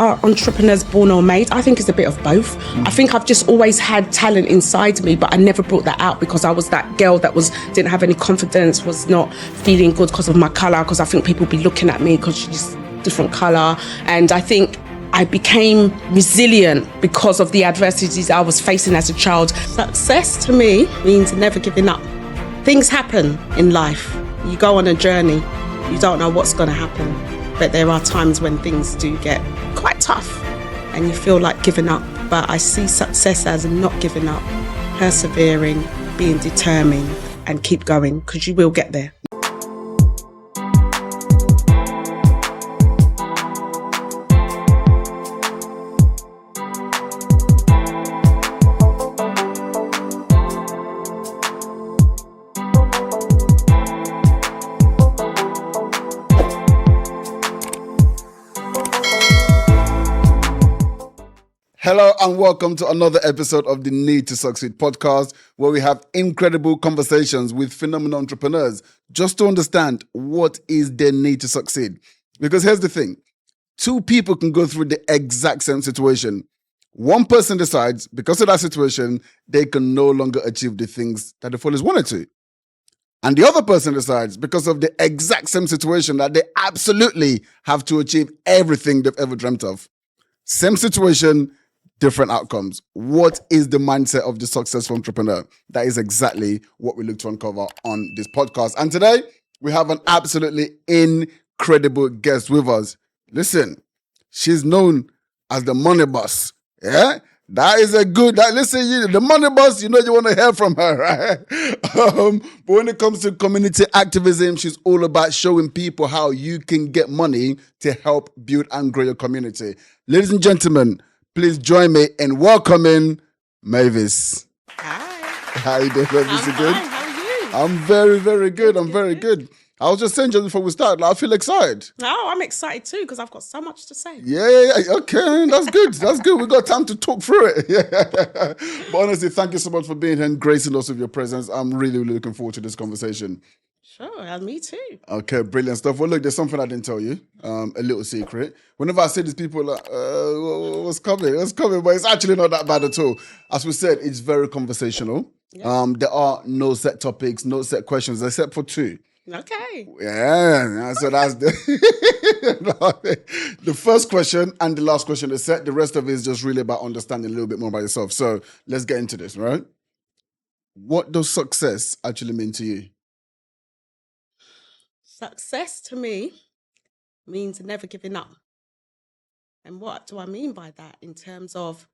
are entrepreneurs born or made? I think it's a bit of both. I think I've just always had talent inside me, but I never brought that out because I was that girl that didn't have any confidence, was not feeling good because of my colour, because I think people be looking at me because she's different colour. And I think I became resilient because of the adversities I was facing as a child. Success to me means never giving up. Things happen in life. You go on a journey, you don't know what's going to happen. But there are times when things do get quite tough and you feel like giving up. But I see success as not giving up, persevering, being determined and keep going, because you will get there. Hello and welcome to another episode of the Need to Succeed podcast, where we have incredible conversations with phenomenal entrepreneurs just to understand what is their need to succeed. Because here's the thing, two people can go through the exact same situation. One person decides because of that situation, they can no longer achieve the things that they've always wanted to. And the other person decides because of the exact same situation that they absolutely have to achieve everything they've ever dreamt of. Same situation, different outcomes. What is the mindset of the successful entrepreneur? That is exactly what we look to uncover on this podcast. And today, we have an absolutely incredible guest with us. Listen, she's known as the money boss. Yeah? That is a good, the money boss, you want to hear from her, right? But when it comes to community activism, she's all about showing people how you can get money to help build and grow your community. Ladies and gentlemen, please join me in welcoming Mavis. Hi. How you doing, Mavis? I'm Good? fine. How are you? I'm very, very good. I'm very good. I was just saying just before we start, I feel excited. Oh, I'm excited too because I've got so much to say. Yeah. Okay, that's good. That's good. We got time to talk through it. Yeah. But honestly, thank you so much for being here and gracing us with your presence. I'm really, really looking forward to this conversation. Sure, and me too. Okay, brilliant stuff. Well, look, there's something I didn't tell you, a little secret. Whenever I say this, people are like, what's coming? What's coming? But it's actually not that bad at all. As we said, it's very conversational. Yeah. There are no set topics, no set questions, except for two. Okay. Yeah, so that's the first question and the last question is set. The rest of it is just really about understanding a little bit more about yourself. So let's get into this, right? What does success actually mean to you? Success to me means never giving up. And what do I mean by that? In terms of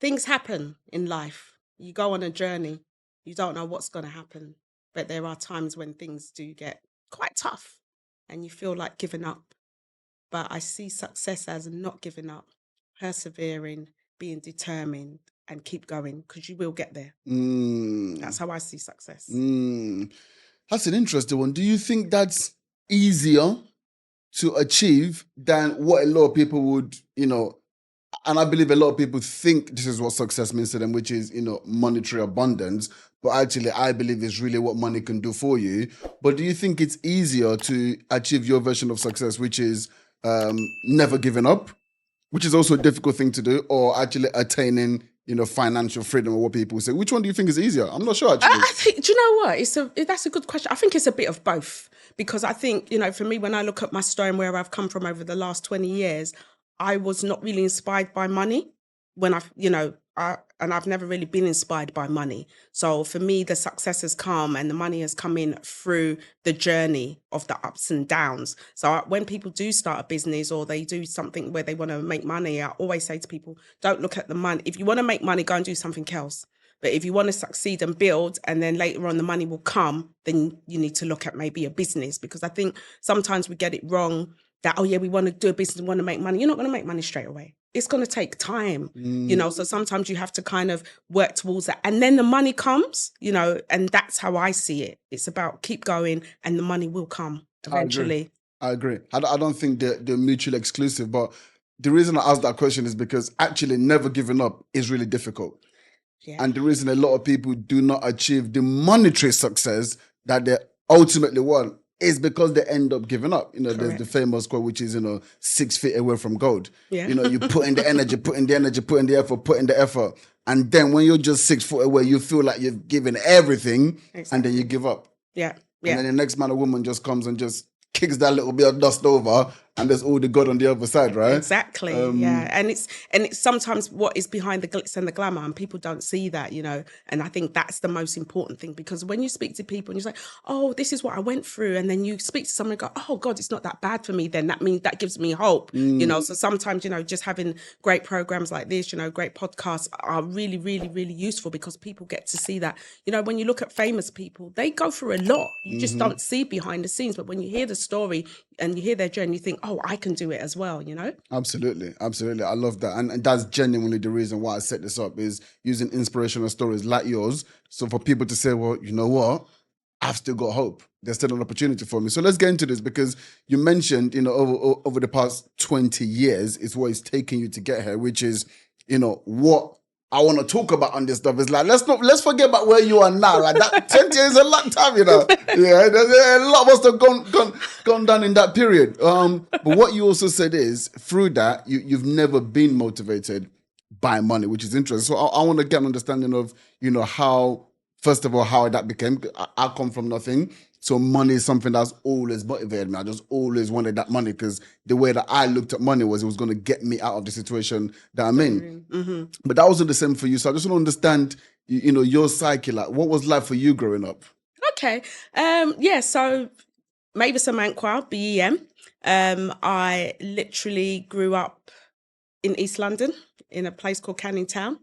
things happen in life. You go on a journey. You don't know what's going to happen. But there are times when things do get quite tough and you feel like giving up. But I see success as not giving up, persevering, being determined and keep going, because you will get there. That's how I see success. That's an interesting one. Do you think that's easier to achieve than what a lot of people would, and I believe a lot of people think this is what success means to them, which is, monetary abundance. But actually, I believe it's really what money can do for you. But do you think it's easier to achieve your version of success, which is never giving up, which is also a difficult thing to do, or actually attaining, financial freedom, or what people say? Which one do you think is easier? I'm not sure, actually. I think, do you know what? That's a good question. I think it's a bit of both. Because I think, for me, when I look at my story and where I've come from over the last 20 years, I was not really inspired by money when I've never really been inspired by money. So for me, the success has come and the money has come in through the journey of the ups and downs. So when people do start a business or they do something where they want to make money, I always say to people, don't look at the money. If you want to make money, go and do something else. But if you want to succeed and build, and then later on the money will come, then you need to look at maybe a business. Because I think sometimes we get it wrong that, we want to do a business, we want to make money. You're not going to make money straight away. It's going to take time, so sometimes you have to kind of work towards that. And then the money comes, and that's how I see it. It's about keep going and the money will come eventually. I agree. I don't think they're mutually exclusive, but the reason I asked that question is because actually never giving up is really difficult. Yeah. And the reason a lot of people do not achieve the monetary success that they ultimately want it's because they end up giving up. There's the Correct. famous quote, which is, 6 feet away from gold. Yeah. You put in the energy, put in the energy, put in the effort, put in the effort. And then when you're just 6 foot away, you feel like you've given everything, and then you give up. Yeah. And then the next man or woman just comes and just kicks that little bit of dust over, and there's all the God on the other side, right? Exactly. Yeah. And it's sometimes what is behind the glitz and the glamour, and people don't see that, and I think that's the most important thing, because when you speak to people and you say, oh, this is what I went through, and then you speak to someone and go, oh God, it's not that bad for me, then that means that gives me hope. So sometimes, just having great programs like this, great podcasts are really, really, really useful, because people get to see that, when you look at famous people, they go through a lot. You just don't see behind the scenes, but when you hear the story and you hear their journey, you think, oh, I can do it as well, Absolutely. I love that. And that's genuinely the reason why I set this up, is using inspirational stories like yours. So for people to say, well, you know what? I've still got hope. There's still an opportunity for me. So let's get into this, because you mentioned, over the past 20 years, it's what it's taken you to get here, which is, what I want to talk about on this stuff is like, let's forget about where you are now. Like that 20 years is a long time, Yeah, there's a lot must have gone down in that period. But what you also said is, through that, you've never been motivated by money, which is interesting. So I want to get an understanding of, how, first of all, how that became. I come from nothing. So money is something that's always motivated me. I just always wanted that money, because the way that I looked at money was it was going to get me out of the situation that I'm in. Mm-hmm. But that wasn't the same for you. So I just want to understand, your psyche. Like, what was life for you growing up? Okay. So Mavis Amankwah, BEM. I literally grew up in East London in a place called Canning Town,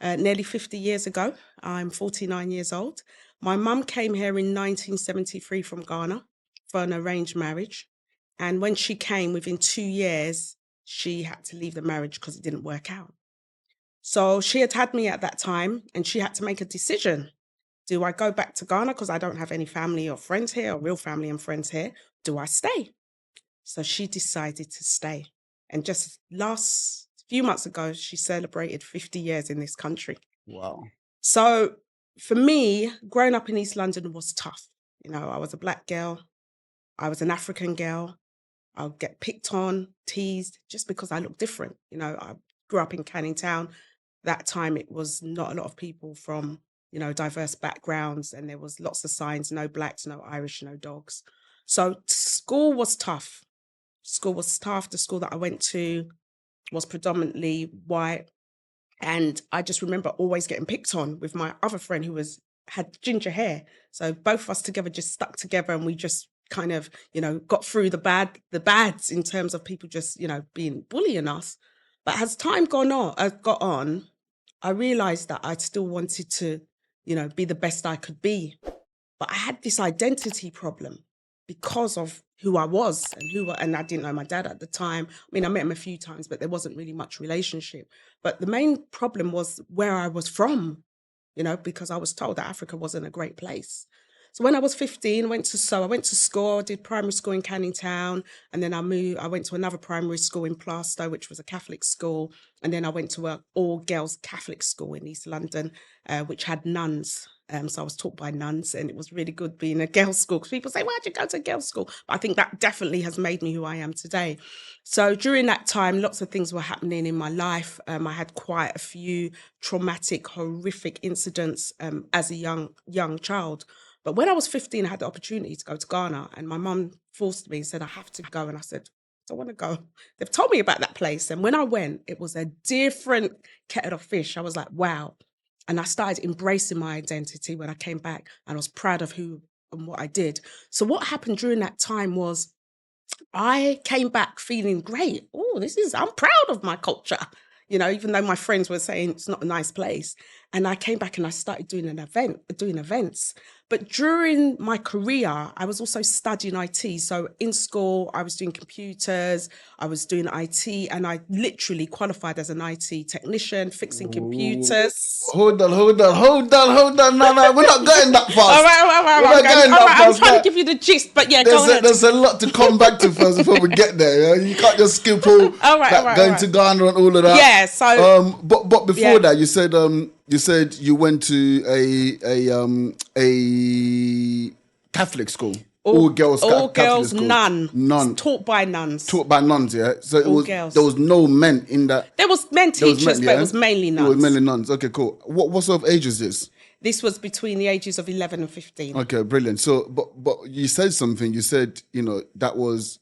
nearly 50 years ago. I'm 49 years old. My mum came here in 1973 from Ghana for an arranged marriage. And when she came, within 2 years, she had to leave the marriage because it didn't work out. So she had me at that time, and she had to make a decision. Do I go back to Ghana because I don't have any family or friends here, or real family and friends here? Do I stay? So she decided to stay. And just last few months ago, she celebrated 50 years in this country. Wow. So for me, growing up in East London was tough. I was a black girl. I was an African girl. I would get picked on, teased, just because I looked different. I grew up in Canning Town. That time it was not a lot of people from, diverse backgrounds, and there was lots of signs, no blacks, no Irish, no dogs. So school was tough. The school that I went to was predominantly white. And I just remember always getting picked on with my other friend who had ginger hair. So both of us together just stuck together, and we just kind of, got through the bads in terms of people just, being bullying us. But as time got on, I realized that I still wanted to, be the best I could be. But I had this identity problem because of who I was and I didn't know my dad at the time. I mean, I met him a few times, but there wasn't really much relationship. But the main problem was where I was from, because I was told that Africa wasn't a great place. So when I was 15, I went to school, I did primary school in Canning Town, and then I went to another primary school in Plaistow, which was a Catholic school, and then I went to an all-girls Catholic school in East London, which had nuns. So I was taught by nuns, and it was really good being a girls' school, because people say, why'd you go to a girls' school? But I think that definitely has made me who I am today. So during that time, lots of things were happening in my life. I had quite a few traumatic, horrific incidents as a young child. But when I was 15, I had the opportunity to go to Ghana, and my mum forced me and said, I have to go. And I said, I want to go. They've told me about that place. And when I went, it was a different kettle of fish. I was like, wow. And I started embracing my identity when I came back, and I was proud of who and what I did. So what happened during that time was I came back feeling great. I'm proud of my culture, even though my friends were saying it's not a nice place. And I came back and I started doing events. But during my career, I was also studying IT. So in school, I was doing computers, I was doing IT, and I literally qualified as an IT technician, fixing computers. Hold on. No, we're not going that fast. All right. I'm trying to give you the gist, but yeah, go ahead. There's a lot to come back to first before we get there. You can't just skip going to Ghana and all of that. Yeah. So, but before that, you said you went to a Catholic school. all girls all Catholic girls, school. none. Taught by nuns. Taught by nuns, yeah. So all girls. there was no men in that. There was men teachers, but it was mainly nuns. It was mainly nuns. Okay, cool. What sort of age is this? This was between the ages of 11 and 15. Okay, brilliant. So, but you said something. You said, that was,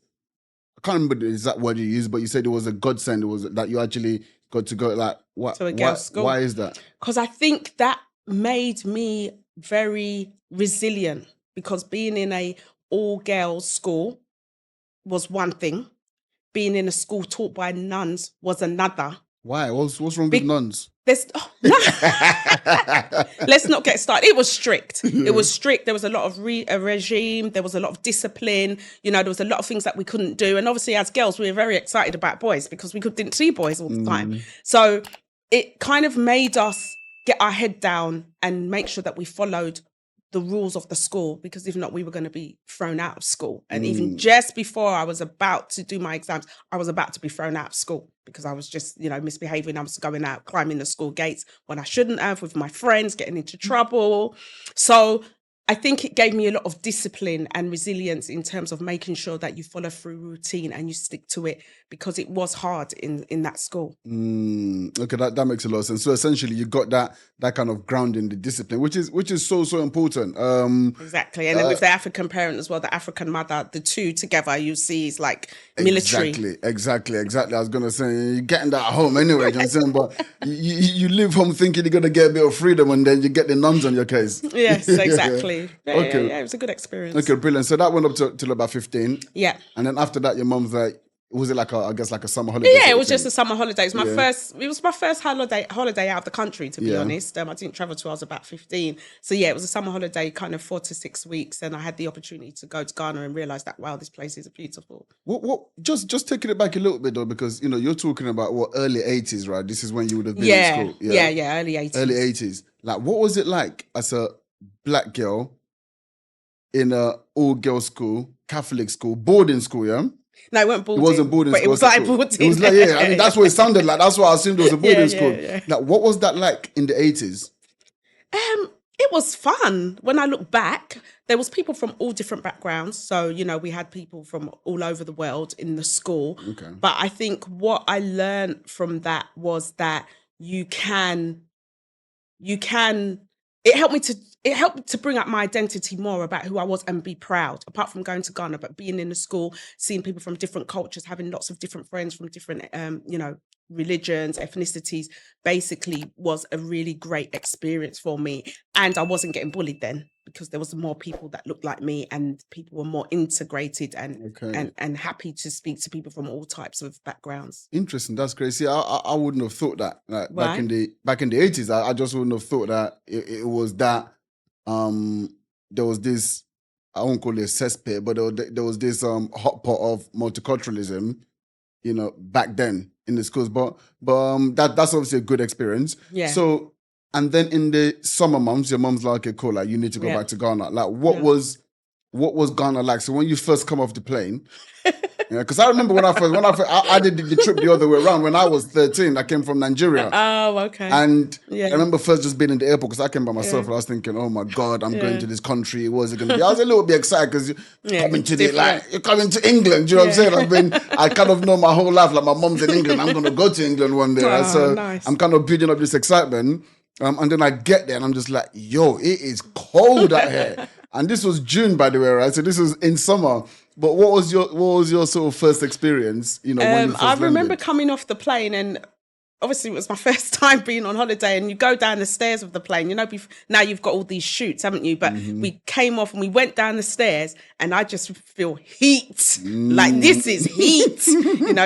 I can't remember the exact word you used, but you said it was a godsend. It was that you actually got to go, like, what? To a girls' school. Why is that? Because I think that made me very resilient, because being in a all-girls school was one thing. Being in a school taught by nuns was another. Why? What's wrong with nuns? Let's not get started. It was strict. It was strict. There was a lot of a regime. There was a lot of discipline. There was a lot of things that we couldn't do. And obviously, as girls, we were very excited about boys because we didn't see boys all the time. So it kind of made us get our head down and make sure that we followed the rules of the school, because if not, we were going to be thrown out of school. And even just before I was about to do my exams, I was about to be thrown out of school because I was just, misbehaving. I was going out, climbing the school gates when I shouldn't have, with my friends, getting into trouble. So I think it gave me a lot of discipline and resilience in terms of making sure that you follow through routine and you stick to it, because it was hard in that school. Okay, that makes a lot of sense. So essentially, you got that kind of grounding, the discipline, which is so important. Exactly, and then with the African parent as well, the African mother, the two together, you see, is like military. Exactly. I was gonna say, you're getting that at home anyway. You know what I'm saying? But you leave home thinking you're gonna get a bit of freedom, and then you get the nuns on your case. Yes, exactly. Okay. Yeah, it was a good experience. Okay, brilliant. So that went up till about 15. Yeah. And then after that, your mum's like, was it like a summer holiday? Yeah, it was just a summer holiday. It was my first holiday out of the country, to be honest. I didn't travel till I was about 15. So yeah, it was a summer holiday, kind of 4 to 6 weeks, and I had the opportunity to go to Ghana and realize that, wow, this place is beautiful. What just taking it back a little bit though, because you're talking about early 80s, right? This is when you would have been in school. Yeah, early 80s. Early 80s. Like, what was it like as a black girl in a all-girls school, Catholic school, boarding school, yeah? No, it wasn't boarding. It wasn't boarding but school. It was like boarding. It was like, I mean, that's what it sounded like. That's what I assumed it was a boarding school. Yeah. Like, what was that like in the 80s? It was fun. When I look back, there was people from all different backgrounds. So, we had people from all over the world in the school. Okay. But I think what I learned from that was that it helped to bring up my identity more about who I was and be proud, apart from going to Ghana, but being in the school, seeing people from different cultures, having lots of different friends from different, religions, ethnicities, basically was a really great experience for me. And I wasn't getting bullied then, because there was more people that looked like me, and people were more integrated and happy to speak to people from all types of backgrounds. Interesting. That's crazy. I wouldn't have thought that. Like, back in the 80s, I just wouldn't have thought that it was that. There was this, I won't call it a cesspit, but there was this hot pot of multiculturalism, back then in the schools. But that's obviously a good experience. Yeah. So, and then in the summer months, your mom's like, okay, cool, like, you need to go back to Ghana. Like, what was Ghana like? So when you first come off the plane, because I remember when I did the trip the other way around. When I was 13, I came from Nigeria. Oh, okay. And I remember first just being in the airport, because I came by myself, and I was thinking, oh my God, I'm going to this country. What is it going to be? I was a little bit excited because you're coming to England. Do you know what I'm saying? I kind of know my whole life, like, my mom's in England. I'm going to go to England one day. Oh, right? So nice. I'm kind of building up this excitement. And then I get there and I'm just like, yo, it is cold out here. And this was June, by the way, right? So this was in summer. But what was your sort of first experience? When you first I remember landed? coming off the plane, and obviously it was my first time being on holiday, and you go down the stairs of the plane. Now you've got all these chutes, haven't you? But we came off and we went down the stairs, and I just feel heat. Like, this is heat,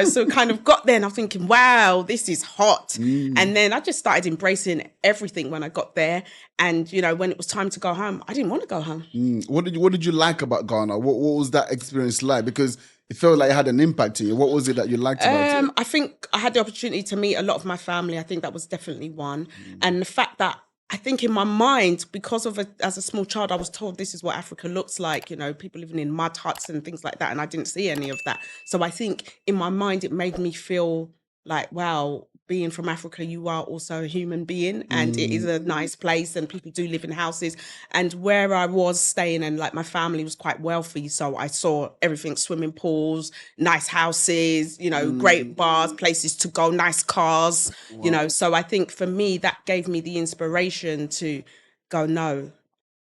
So kind of got there, and I'm thinking, wow, this is hot. And then I just started embracing everything when I got there. And when it was time to go home, I didn't want to go home. What did you like about Ghana? What was that experience like? Because it felt like it had an impact on you. What was it that you liked about it? I think I had the opportunity to meet a lot of my family. I think that was definitely one. And the fact that I think in my mind, because as a small child, I was told this is what Africa looks like, people living in mud huts and things like that. And I didn't see any of that. So I think in my mind, it made me feel like, wow, being from Africa, you are also a human being, and it is a nice place, and people do live in houses. And where I was staying, and like my family was quite wealthy, so I saw everything: swimming pools, nice houses, great bars, places to go, nice cars, So I think for me, that gave me the inspiration to go, no,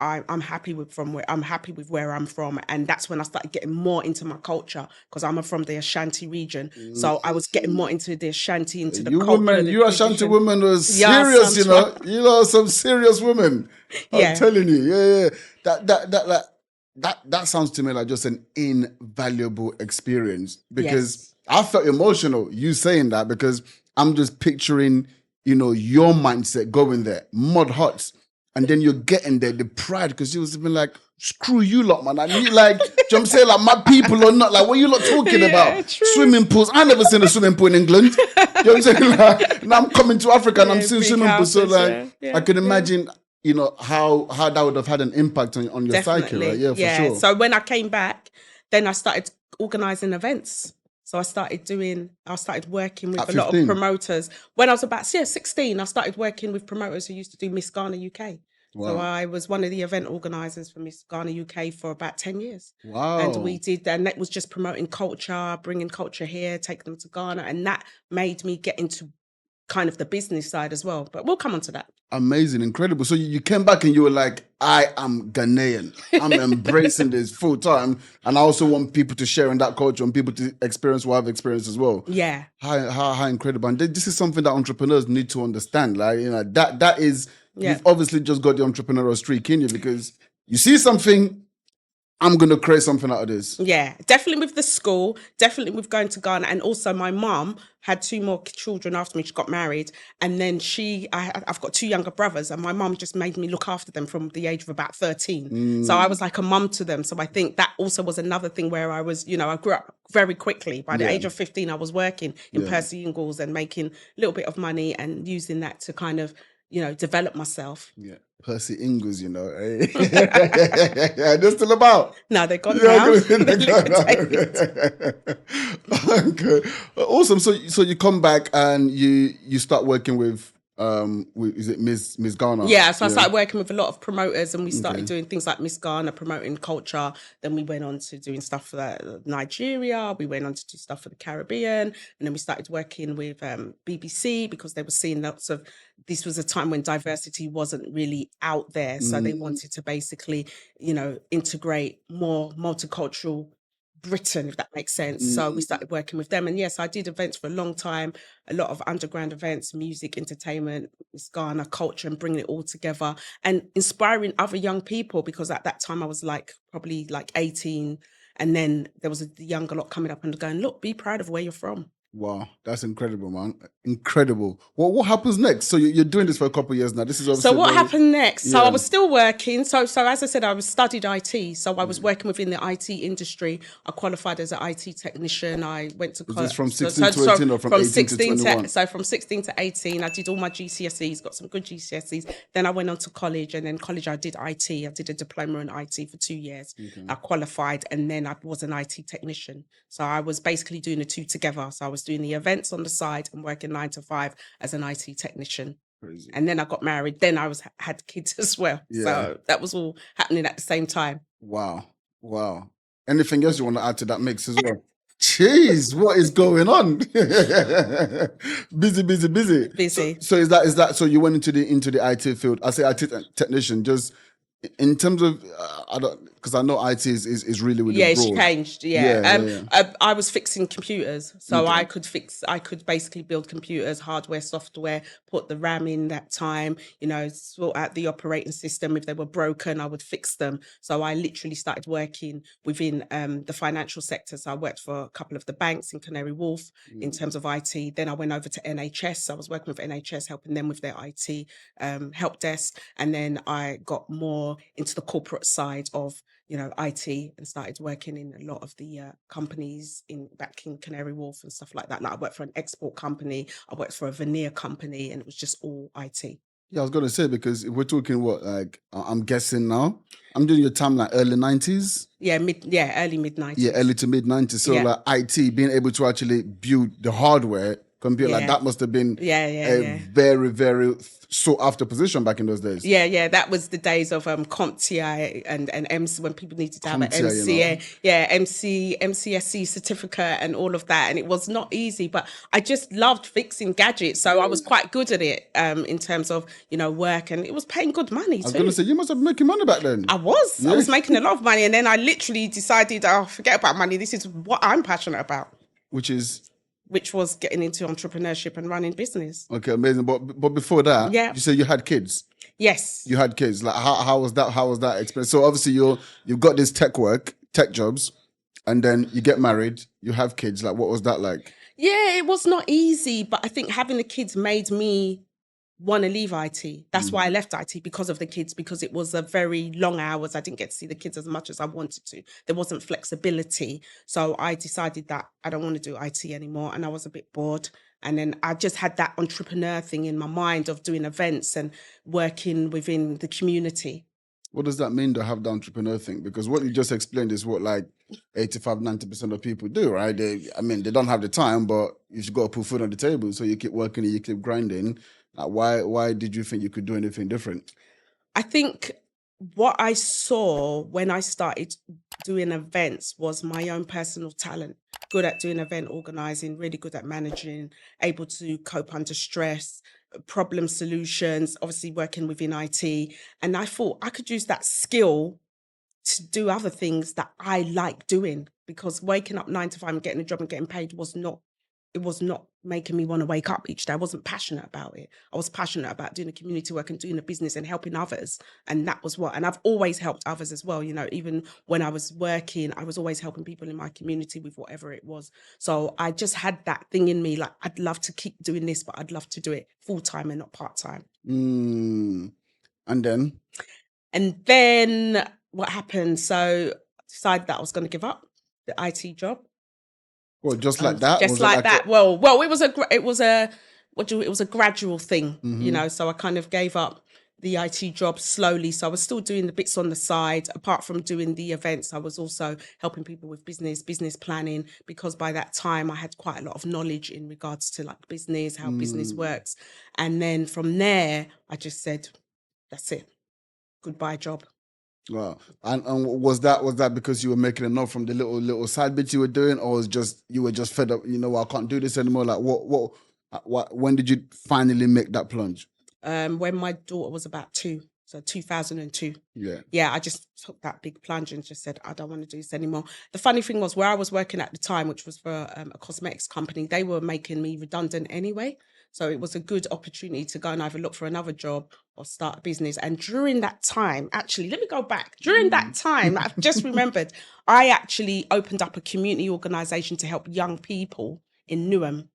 I'm happy with where I'm from, and that's when I started getting more into my culture, because I'm from the Ashanti region. So I was getting more into the Ashanti, into the You culture, women, the you Ashanti tradition. women was Yeah, serious, sometimes. You know, some serious women. I'm Yeah. telling you, yeah. That sounds to me like just an invaluable experience, because Yes. I felt emotional you saying that, because I'm just picturing, your mindset going there, mud huts. And then you're getting there, the pride, because you was even like, screw you lot, man. I need, like, do you know what I'm saying? Like, my people are not, like, what you lot talking Yeah, about? true. Swimming pools. I never seen a swimming pool in England. You know what I'm saying? Like, now I'm coming to Africa and I'm Yeah, seeing big swimming pools. So, houses. like, Yeah, I can yeah. imagine, how that would have had an impact on your psyche, right? Definitely. Yeah, for sure. So when I came back, then I started organizing events. So I started working with At a lot of 15. promoters. When I was about 16, I started working with promoters who used to do Miss Ghana UK. So Wow. I was one of the event organizers for Miss Ghana UK for about 10 years. Wow. And that was just promoting culture, bringing culture here, taking them to Ghana. And that made me get into kind of the business side as well. But we'll come on to that. Amazing, incredible. So you came back and you were like, I am Ghanaian. I'm embracing this full time. And I also want people to share in that culture and people to experience what I've experienced as well. Yeah. How incredible. And this is something that entrepreneurs need to understand. Like, that is, Yeah. you've obviously just got the entrepreneurial streak in you, because you see something, I'm going to create something out of this. Yeah, definitely with the school, definitely with going to Ghana. And also my mum had 2 more children after me. She got married. And then I've got 2 younger brothers, and my mum just made me look after them from the age of about 13. So I was like a mum to them. So I think that also was another thing where I was, I grew up very quickly. By the age of 15, I was working in Percy Ingles and making a little bit of money and using that to kind of, develop myself. Yeah. Percy Ingles, They're still about. No, they're gone now. Okay. Awesome. So you come back and you start working with is it Miss Ghana? Yeah, so I started working with a lot of promoters, and we started doing things like Miss Ghana, promoting culture. Then we went on to doing stuff for Nigeria. We went on to do stuff for the Caribbean. And then we started working with BBC, because they were seeing this was a time when diversity wasn't really out there. So they wanted to basically, integrate more multicultural Britain, if that makes sense. So we started working with them. And yes, I did events for a long time, a lot of underground events, music, entertainment, Miss Ghana, culture, and bringing it all together and inspiring other young people, because at that time I was probably 18. And then there was a younger lot coming up and going, look, be proud of where you're from. Wow, that's incredible, man. Incredible. Well, what happens next? So you're doing this for a couple of years now. This is obviously So what happened next? So Yeah. I was still working. So as I said, I studied IT. So I was working within the IT industry. I qualified as an IT technician. I went to Is college. this from 16 to 18 or from 18 to 16 21? So from 16 to 18, I did all my GCSEs, got some good GCSEs. Then I went on to college, and then college I did IT. I did a diploma in IT for 2 years. I qualified, and then I was an IT technician. So I was basically doing the two together. So I was doing the events on the side and working 9 to 5 as an IT technician. Crazy. And then I got married. Then I had kids as well. Yeah. So that was all happening at the same time. Wow. Anything else you want to add to that mix as well? Jeez, what is going on? Busy. So is that so you went into the IT field? I say IT technician, just in terms of I don't, because I know IT is really broad. It's changed. I was fixing computers, so I could basically build computers, hardware, software, put the RAM in that time, sort out the operating system. If they were broken, I would fix them. So I literally started working within the financial sector. So I worked for a couple of the banks in Canary Wharf in terms of IT. Then I went over to NHS. I was working with NHS, helping them with their IT help desk. And then I got more into the corporate side of IT, and started working in a lot of the companies back in Canary Wharf and stuff like that. Like I worked for an export company, I worked for a veneer company, and it was just all IT. Yeah, I was gonna say, because if we're talking I'm guessing now, I'm doing your time like early 90s. Early mid 90s. Yeah, early to mid 90s. So like IT, being able to actually build the hardware, computer. Like that must have been a very, very sought after position back in those days. Yeah. That was the days of CompTIA and MC, when people needed to have an CompTIA, MCSC certificate and all of that. And it was not easy, but I just loved fixing gadgets. So I was quite good at it in terms of, work, and it was paying good money too. I was going to say, you must have been making money back then. I was making a lot of money. And then I literally decided, forget about money. This is what I'm passionate about. Which was getting into entrepreneurship and running business. Okay, amazing. But before that, you said you had kids. Yes, you had kids. Like how was that? How was that experience? So obviously you've got this tech jobs, and then you get married, you have kids. Like what was that like? Yeah, it was not easy, but I think having the kids made me want to leave IT. That's why I left IT, because of the kids, because it was a very long hours. I didn't get to see the kids as much as I wanted to. There wasn't flexibility. So I decided that I don't want to do IT anymore, and I was a bit bored. And then I just had that entrepreneur thing in my mind of doing events and working within the community. What does that mean to have the entrepreneur thing? Because what you just explained is what like 85-90% of people do, right? They don't have the time, but you've got to put food on the table. So you keep working and you keep grinding. Why did you think you could do anything different? I think what I saw when I started doing events was my own personal talent. Good at doing event organizing, really good at managing, able to cope under stress, problem solutions, obviously working within IT. And I thought I could use that skill to do other things that I like doing, because waking up 9 to 5 and getting a job and getting paid was not making me want to wake up each day. I wasn't passionate about it. I was passionate about doing the community work and doing the business and helping others. And that was and I've always helped others as well. Even when I was working, I was always helping people in my community with whatever it was. So I just had that thing in me, like, I'd love to keep doing this, but I'd love to do it full time and not part time. And then what happened? So I decided that I was going to give up the IT job. Well, just like that? Just like that. Well, it was a gradual thing, So I kind of gave up the IT job slowly. So I was still doing the bits on the side. Apart from doing the events, I was also helping people with business planning, because by that time I had quite a lot of knowledge in regards to like business, how business works. And then from there, I just said, that's it. Goodbye job. Wow. And was that because you were making enough from the little side bits you were doing, or was you were just fed up, I can't do this anymore? Like when did you finally make that plunge? When my daughter was about 2, so 2002. Yeah, I just took that big plunge and just said, I don't want to do this anymore. The funny thing was, where I was working at the time, which was for a cosmetics company, they were making me redundant anyway. So it was a good opportunity to go and either look for another job or start a business. And during that time, actually, let me go back. During that time, I've just remembered, I actually opened up a community organisation to help young people in Newham,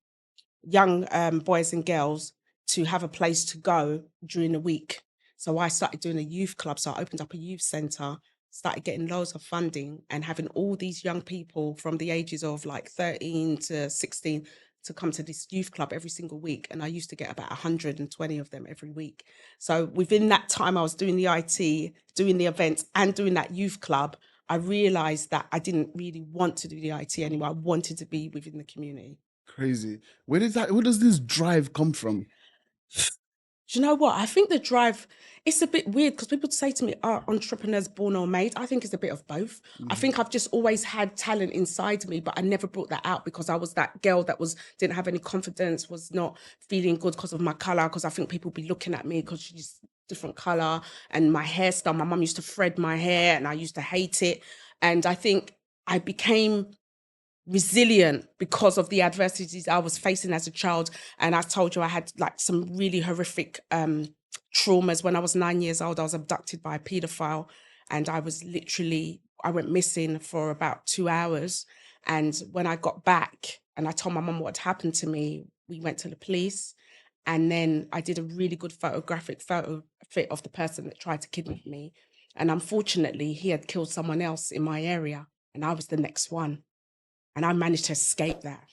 young boys and girls, to have a place to go during the week. So I started doing a youth club. So I opened up a youth centre, started getting loads of funding and having all these young people from the ages of like 13 to 16 to come to this youth club every single week. And I used to get about 120 of them every week. So within that time, I was doing the IT, doing the events and doing that youth club. I realised that I didn't really want to do the IT anymore. I wanted to be within the community. Crazy. Where does this drive come from? Do you know what? I think the drive, it's a bit weird because people say to me, are entrepreneurs born or made? I think it's a bit of both. I think I've just always had talent inside me, but I never brought that out because I was that girl that didn't have any confidence, was not feeling good because of my colour, because I think people be looking at me because she's different colour, and my hairstyle. My mum used to thread my hair and I used to hate it. And I think I became resilient because of the adversities I was facing as a child. And I told you I had like some really horrific traumas. When I was 9 years old, I was abducted by a paedophile, and I went missing for about 2 hours. And when I got back and I told my mum what had happened to me, we went to the police. And then I did a really good photographic photo fit of the person that tried to kidnap me. And unfortunately, he had killed someone else in my area, and I was the next one. And I managed to escape that.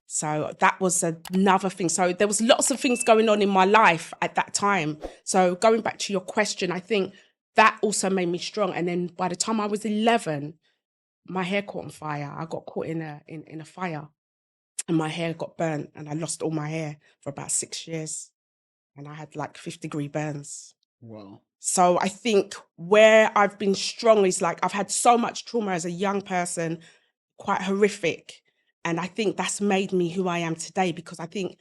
So that was another thing. So there was lots of things going on in my life at that time. So going back to your question, I think that also made me strong. And then by the time I was 11, my hair caught on fire. I got caught in a fire. and my hair got burnt, and I lost all my hair for about 6 years, and I had like 50-degree burns. Wow. So I think where I've been strong is like I've had so much trauma as a young person, quite horrific. And I think that's made me who I am today, because I think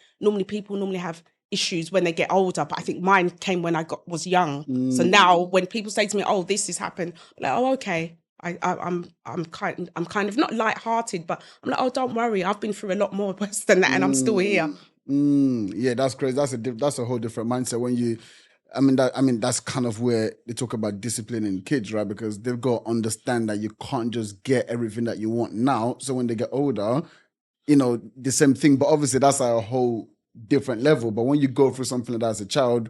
people normally have issues when they get older, but I think mine came when was young. So now when people say to me, "Oh, this has happened," I'm like, "Oh, okay." I'm kind of not lighthearted, but I'm like, "Oh, don't worry, I've been through a lot more worse than that, and I'm still here." Yeah, that's crazy. That's a whole different mindset when you. That's kind of where they talk about disciplining kids, right? Because they've got to understand that you can't just get everything that you want now. So when they get older, the same thing. But obviously, that's at a whole different level. But when you go through something like that as a child,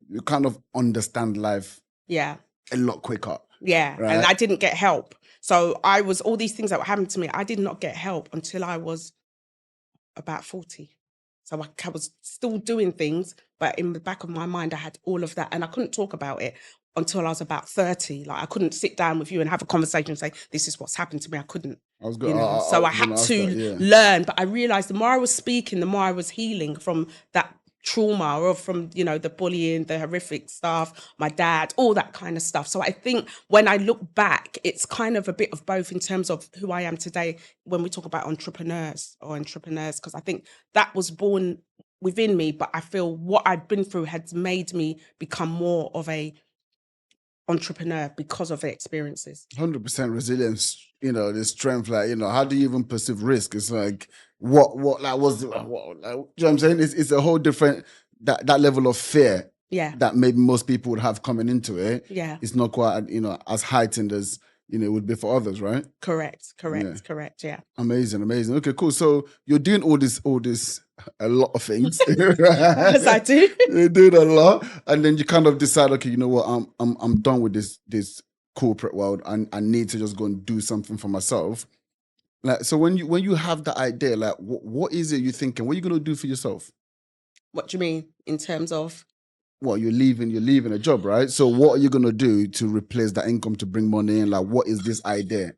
you kind of understand life Yeah. a lot quicker. Yeah. Right? And I didn't get help. So all these things that were happening to me, I did not get help until I was about 40. So I was still doing things, but in the back of my mind, I had all of that, and I couldn't talk about it until I was about 30. Like I couldn't sit down with you and have a conversation and say, "This is what's happened to me." I couldn't, I was going. So I was gonna had ask to that, yeah. learn. But I realized the more I was speaking, the more I was healing from that trauma, or from the bullying, the horrific stuff, my dad, all that kind of stuff. So I think when I look back, it's kind of a bit of both in terms of who I am today when we talk about entrepreneurs, because I think that was born within me, but I feel what I've been through has made me become more of a entrepreneur because of the experiences. 100% resilience, the strength, like, how do you even perceive risk? It's like, what, like, do you know what I'm saying? It's a whole different, that level of fear Yeah. that maybe most people would have coming into it. Yeah. It's not quite, as heightened as, it would be for others, right? Correct. Yeah. Yeah. Amazing. Okay, cool. So you're doing all this, a lot of things. As I do. You're doing a lot. And then you kind of decide, okay, you know what, I'm done with this corporate world, and I need to just go and do something for myself. Like, so when you have that idea, like, what is it you're thinking? What are you gonna do for yourself? What do you mean in terms of? Well, you're leaving a job, right? So what are you gonna do to replace that income to bring money in? Like, what is this idea?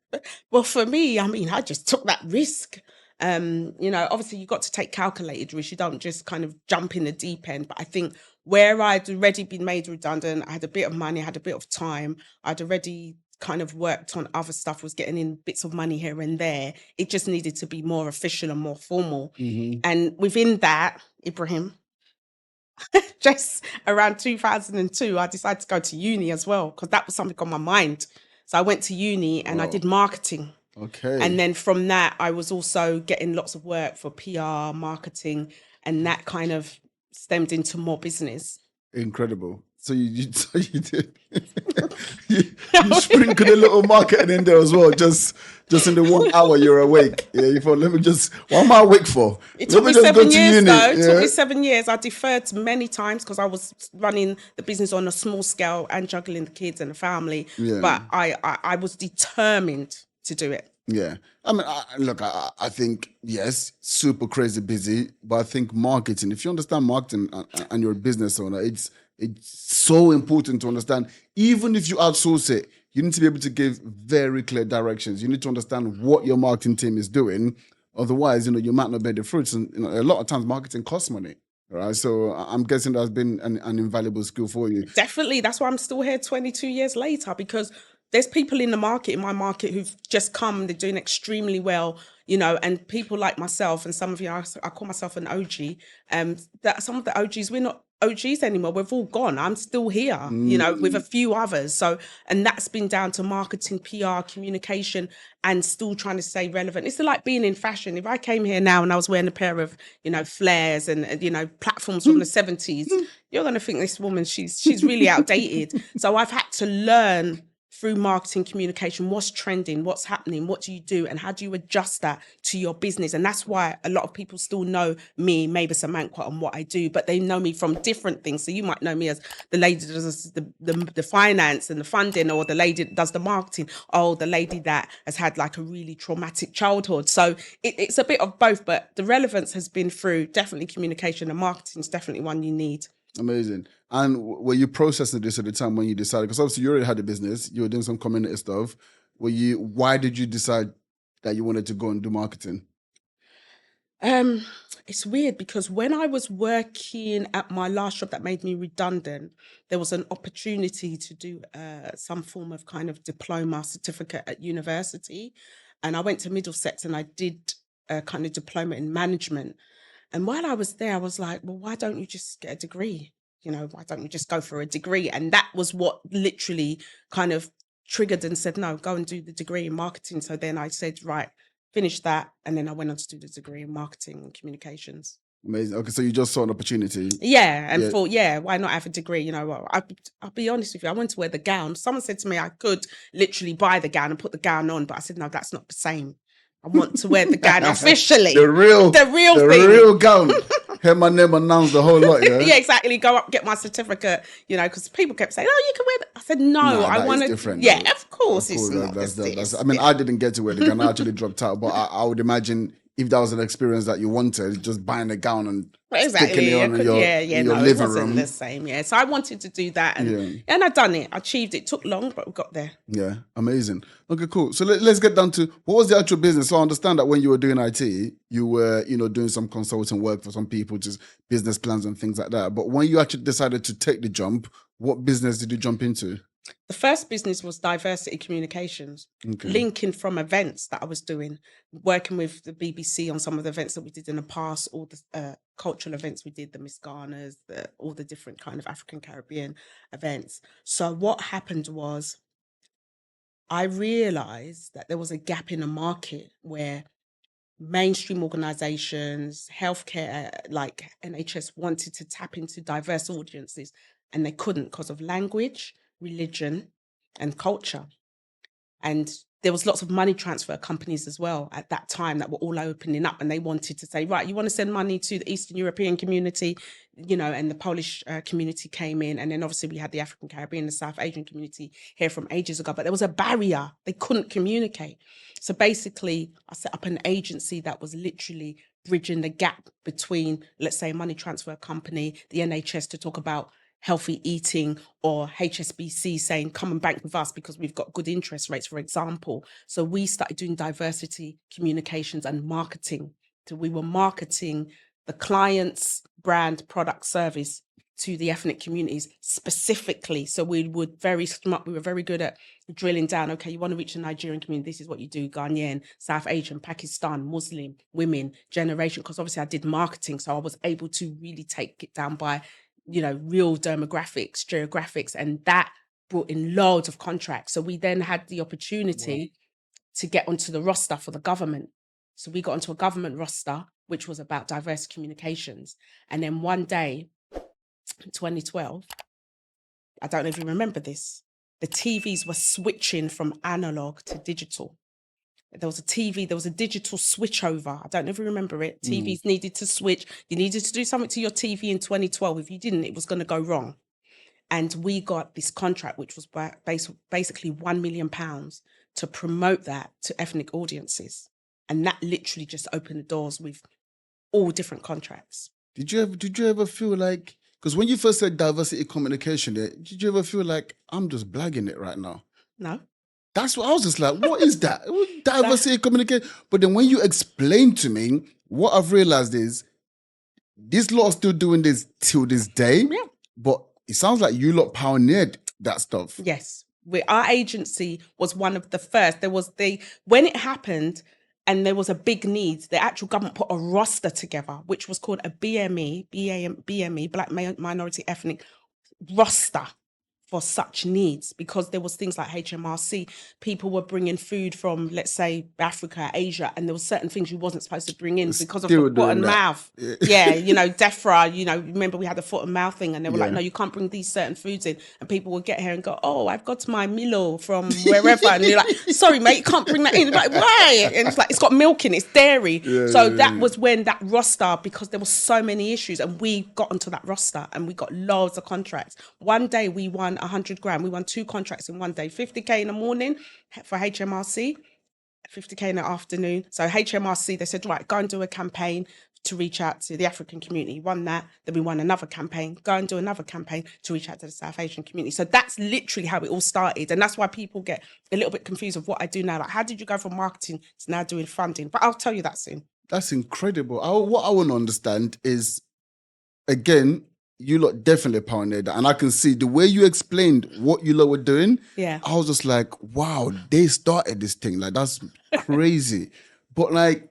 Well, for me, I just took that risk. Obviously you got to take calculated risks. You don't just kind of jump in the deep end. But I think where I'd already been made redundant, I had a bit of money, I had a bit of time, I'd already kind of worked on other stuff, was getting in bits of money here and there. It just needed to be more official and more formal. Mm-hmm. And within that, Ibrahim, just around 2002, I decided to go to uni as well, because that was something on my mind. So I went to uni and I did marketing. Okay. And then from that, I was also getting lots of work for PR, marketing, and that kind of stemmed into more business. Incredible. So you did you sprinkled a little marketing in there as well, just in the 1 hour you're awake. Yeah, you thought, let me just, what am I awake for? It took me just 7 years though. Yeah? It took me 7 years. I deferred many times because I was running the business on a small scale and juggling the kids and the family. Yeah. But I was determined to do it. Yeah. I think, yes, super crazy busy, but I think marketing, if you understand marketing and you're a business owner, it's so important to understand. Even if you outsource it, you need to be able to give very clear directions. You need to understand what your marketing team is doing. Otherwise, you might not bear the fruits. And a lot of times marketing costs money. Right. So I'm guessing that's been an invaluable skill for you. Definitely. That's why I'm still here 22 years later, because there's people in my market who've just come, they're doing extremely well, and people like myself and some of you, I call myself an OG, that some of the OGs, we're not OGs anymore. We've all gone. I'm still here, with a few others. So, and that's been down to marketing, PR, communication, and still trying to stay relevant. It's like being in fashion. If I came here now and I was wearing a pair of, flares and, platforms from the 70s, you're going to think this woman, she's really outdated. So I've had to learn through marketing communication, what's trending, what's happening, what do you do, and how do you adjust that to your business? And that's why a lot of people still know me, Mavis Amankwah, and what I do, but they know me from different things. So you might know me as the lady that does the finance and the funding, or the lady that does the marketing, or the lady that has had like a really traumatic childhood. So it's a bit of both, but the relevance has been through definitely communication, and marketing is definitely one you need. Amazing. And were you processing this at the time when you decided? Because obviously you already had a business, you were doing some community stuff. Why did you decide that you wanted to go and do marketing? It's weird because when I was working at my last job that made me redundant, there was an opportunity to do some form of kind of diploma certificate at university. And I went to Middlesex and I did a kind of diploma in management. And while I was there, I was like, well, why don't you just get a degree? Why don't you just go for a degree? And that was what literally kind of triggered and said, no, go and do the degree in marketing. So then I said, right, finish that. And then I went on to do the degree in marketing and communications. Amazing. Okay, so you just saw an opportunity. Yeah, and thought, why not have a degree? I'll be honest with you, I wanted to wear the gown. Someone said to me I could literally buy the gown and put the gown on, but I said, no, that's not the same. I want to wear the gown officially. The real thing. Real gown. Hear my name announced the whole lot, yeah? Yeah, exactly. Go up, get my certificate, because people kept saying, oh, you can wear that. I said, no, I want to. Different. Yeah, of course it's not. That's I mean, I didn't get to wear the gown. I actually dropped out, but I would imagine if that was an experience that you wanted, just buying a gown and sticking it on in your living it wasn't room. the same. Yeah, so I wanted to do that, and I done it. I achieved it. Took long, but we got there. Yeah, amazing. Okay, cool. So let's get down to what was the actual business. So I understand that when you were doing IT, you were doing some consulting work for some people, just business plans and things like that. But when you actually decided to take the jump, what business did you jump into? The first business was diversity communications, linking from events that I was doing, working with the BBC on some of the events that we did in the past, all the cultural events we did, the Miss Ghanas, all the different kind of African Caribbean events. So what happened was I realised that there was a gap in the market where mainstream organisations, healthcare, like NHS, wanted to tap into diverse audiences and they couldn't because of language, religion and culture. And there was lots of money transfer companies as well at that time that were all opening up, and they wanted to say, right, you want to send money to the Eastern European community, and the Polish community came in. And then obviously we had the African Caribbean, the South Asian community here from ages ago, but there was a barrier. They couldn't communicate. So basically I set up an agency that was literally bridging the gap between, let's say, a money transfer company, the NHS, to talk about healthy eating, or HSBC saying, come and bank with us because we've got good interest rates, for example. So we started doing diversity communications and marketing. So we were marketing the client's brand, product, service to the ethnic communities specifically. So we were very smart. We were very good at drilling down. Okay, you want to reach the Nigerian community. This is what you do. Ghanaian, South Asian, Pakistan, Muslim, women, generation. Because obviously I did marketing. So I was able to really take it down by real demographics, geographics, and that brought in loads of contracts. So we then had the opportunity to get onto the roster for the government. So we got onto a government roster, which was about diverse communications. And then one day, in 2012, I don't know if you remember this, the TVs were switching from analog to digital. There was a digital switch over. I don't know if you remember it. TVs needed to switch. You needed to do something to your TV in 2012. If you didn't, it was going to go wrong. And we got this contract, which was basically £1 million to promote that to ethnic audiences. And that literally just opened the doors with all different contracts. Did you ever feel like, because when you first said diversity communication, did you ever feel like I'm just blagging it right now? No. That's what I was just like, what is that? Diversity communication. But then when you explain to me, what I've realized is this lot are still doing this till this day. Yeah. But it sounds like you lot pioneered that stuff. Yes. Our agency was one of the first. When it happened and there was a big need, the actual government put a roster together, which was called a BME, Black Minority Ethnic roster for such needs, because there was things like HMRC. People were bringing food from, let's say, Africa, Asia, and there were certain things you wasn't supposed to bring in because of the foot and mouth. Yeah, DEFRA, remember we had the foot and mouth thing, and they were like, no, you can't bring these certain foods in. And people would get here and go, oh, I've got my Milo from wherever. And you're like, sorry, mate, you can't bring that in. Like, why? And it's like, it's got milk in it, it's dairy. That was when that roster, because there were so many issues, and we got onto that roster and we got loads of contracts. One day we won 100 grand. We won 2 contracts in one day, 50k in the morning for HMRC, 50k in the afternoon. So HMRC, they said, right, go and do a campaign to reach out to the African community. Won that. Then we won another campaign, go and do another campaign to reach out to the South Asian community. So that's literally how it all started. And that's why people get a little bit confused of what I do now. Like, how did you go from marketing to now doing funding? But I'll tell you that soon. That's incredible. What I want to understand is, again, you lot definitely pioneered that. And I can see the way you explained what you lot were doing. Yeah. I was just like, wow, they started this thing. Like, that's crazy. But like,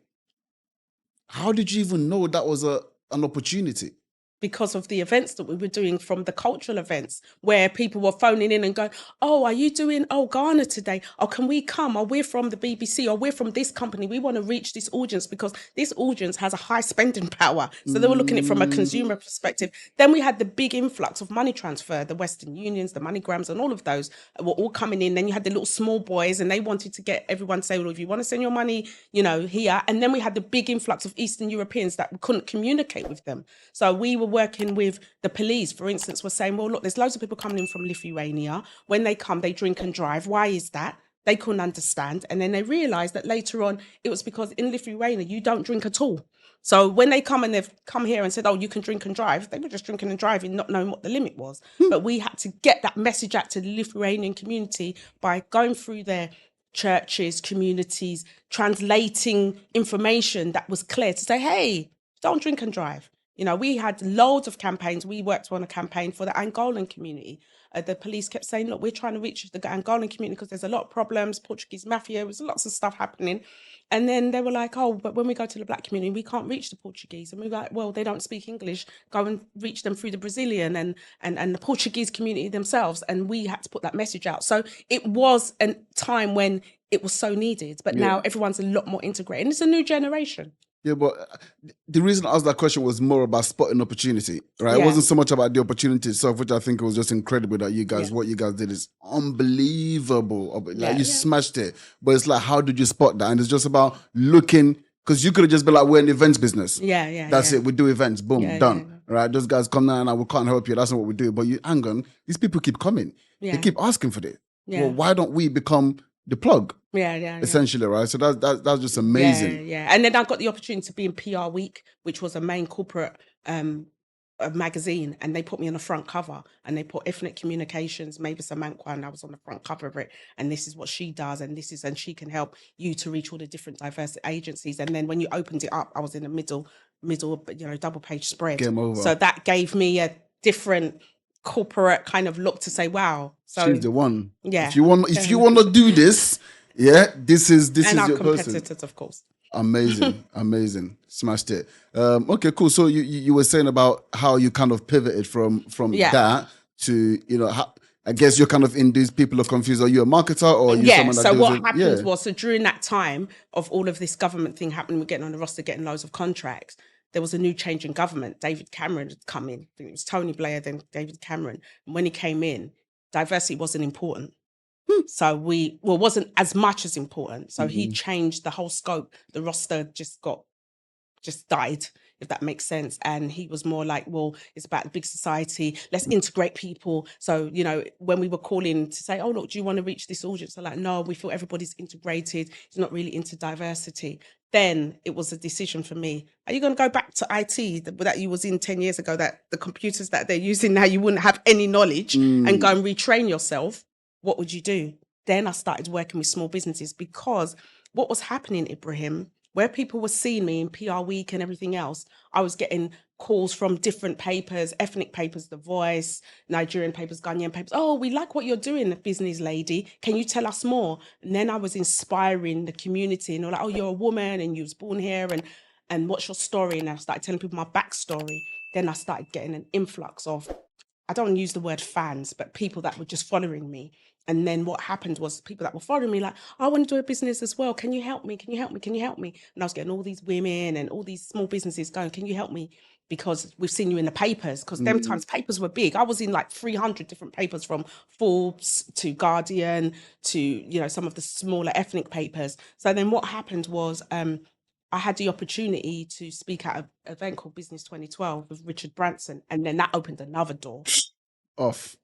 how did you even know that was an opportunity? Because of the events that we were doing, from the cultural events where people were phoning in and going, oh, are you doing Ghana today? Oh, can we come? Oh, we're from the BBC, or we're from this company. We want to reach this audience because this audience has a high spending power. So they were looking at it from a consumer perspective. Then we had the big influx of money transfer, the Western Unions, the MoneyGrams, and all of those were all coming in. Then you had the little small boys, and they wanted to get everyone to say, well, if you want to send your money, here. And then we had the big influx of Eastern Europeans that couldn't communicate with them. So we were working with the police, for instance, were saying, well, look, there's loads of people coming in from Lithuania. When they come, they drink and drive. Why is that? They couldn't understand. And then they realized that later on, it was because in Lithuania, you don't drink at all. So when they come and they've come here and said, oh, you can drink and drive, they were just drinking and driving, not knowing what the limit was. But we had to get that message out to the Lithuanian community by going through their churches, communities, translating information that was clear to say, hey, don't drink and drive. We had loads of campaigns. We worked on a campaign for the Angolan community. The police kept saying, look, we're trying to reach the Angolan community because there's a lot of problems, Portuguese mafia, there's lots of stuff happening. And then they were like, oh, but when we go to the black community, we can't reach the Portuguese. And we were like, well, they don't speak English. Go and reach them through the Brazilian and the Portuguese community themselves. And we had to put that message out. So it was a time when it was so needed. But now everyone's a lot more integrated. And it's a new generation. Yeah, but the reason I asked that question was more about spotting opportunity, right? Yeah. It wasn't so much about the opportunity itself, which I think was just incredible that you guys, what you guys did is unbelievable. Like you smashed it. But it's like, how did you spot that? And it's just about looking, because you could have just been like, we're in events business. That's it. We do events. Boom, done. Right? Those guys come down and we can't help you. That's not what we do. But you, hang on, these people keep coming. They keep asking for this. Well, why don't we become the plug? Essentially, right? So that's just amazing. And then I got the opportunity to be in PR Week, which was a main corporate magazine, and they put me on the front cover, and they put ethnic communications, Mavis Amankwah, and I was on the front cover of it. And this is what she does, and she can help you to reach all the different diverse agencies. And then when you opened it up, I was in the middle, double page spread. Game over. So that gave me a different corporate kind of look to say, wow, so she's the one. Yeah. If you want to do this, this is your competitors, person. of course. Amazing. Smashed it. Okay, cool. So you were saying about how you kind of pivoted from that to, I guess you're kind of in these people are confused. Are you a marketer or are you someone that so what happened was, so during that time of all of this government thing happening, we're getting on the roster, getting loads of contracts. There was a new change in government. David Cameron had come in. I think it was Tony Blair, then David Cameron. And when he came in, diversity wasn't important. So wasn't as much as important. So he changed the whole scope. The roster just died, if that makes sense. And he was more like, well, it's about the big society. Let's integrate people. So, when we were calling to say, oh, look, do you want to reach this audience? They're like, no, we feel everybody's integrated. It's not really into diversity. Then it was a decision for me. Are you going to go back to IT that you was in 10 years ago, that the computers that they're using now, you wouldn't have any knowledge and go and retrain yourself? What would you do? Then I started working with small businesses, because what was happening, Ibrahim, where people were seeing me in PR Week and everything else, I was getting calls from different papers, ethnic papers, The Voice, Nigerian papers, Ghanaian papers. Oh, we like what you're doing, business lady. Can you tell us more? And then I was inspiring the community, and they're like, oh, you're a woman and you was born here, and what's your story? And I started telling people my backstory. Then I started getting an influx of, I don't want to use the word fans, but people that were just following me. And then what happened was people that were following me, like, I want to do a business as well. Can you help me? Can you help me? Can you help me? And I was getting all these women and all these small businesses going, can you help me? Because we've seen you in the papers. Because them times papers were big. I was in like 300 different papers, from Forbes to Guardian to, some of the smaller ethnic papers. So then what happened was, I had the opportunity to speak at an event called Business 2012 with Richard Branson. And then that opened another door. Off.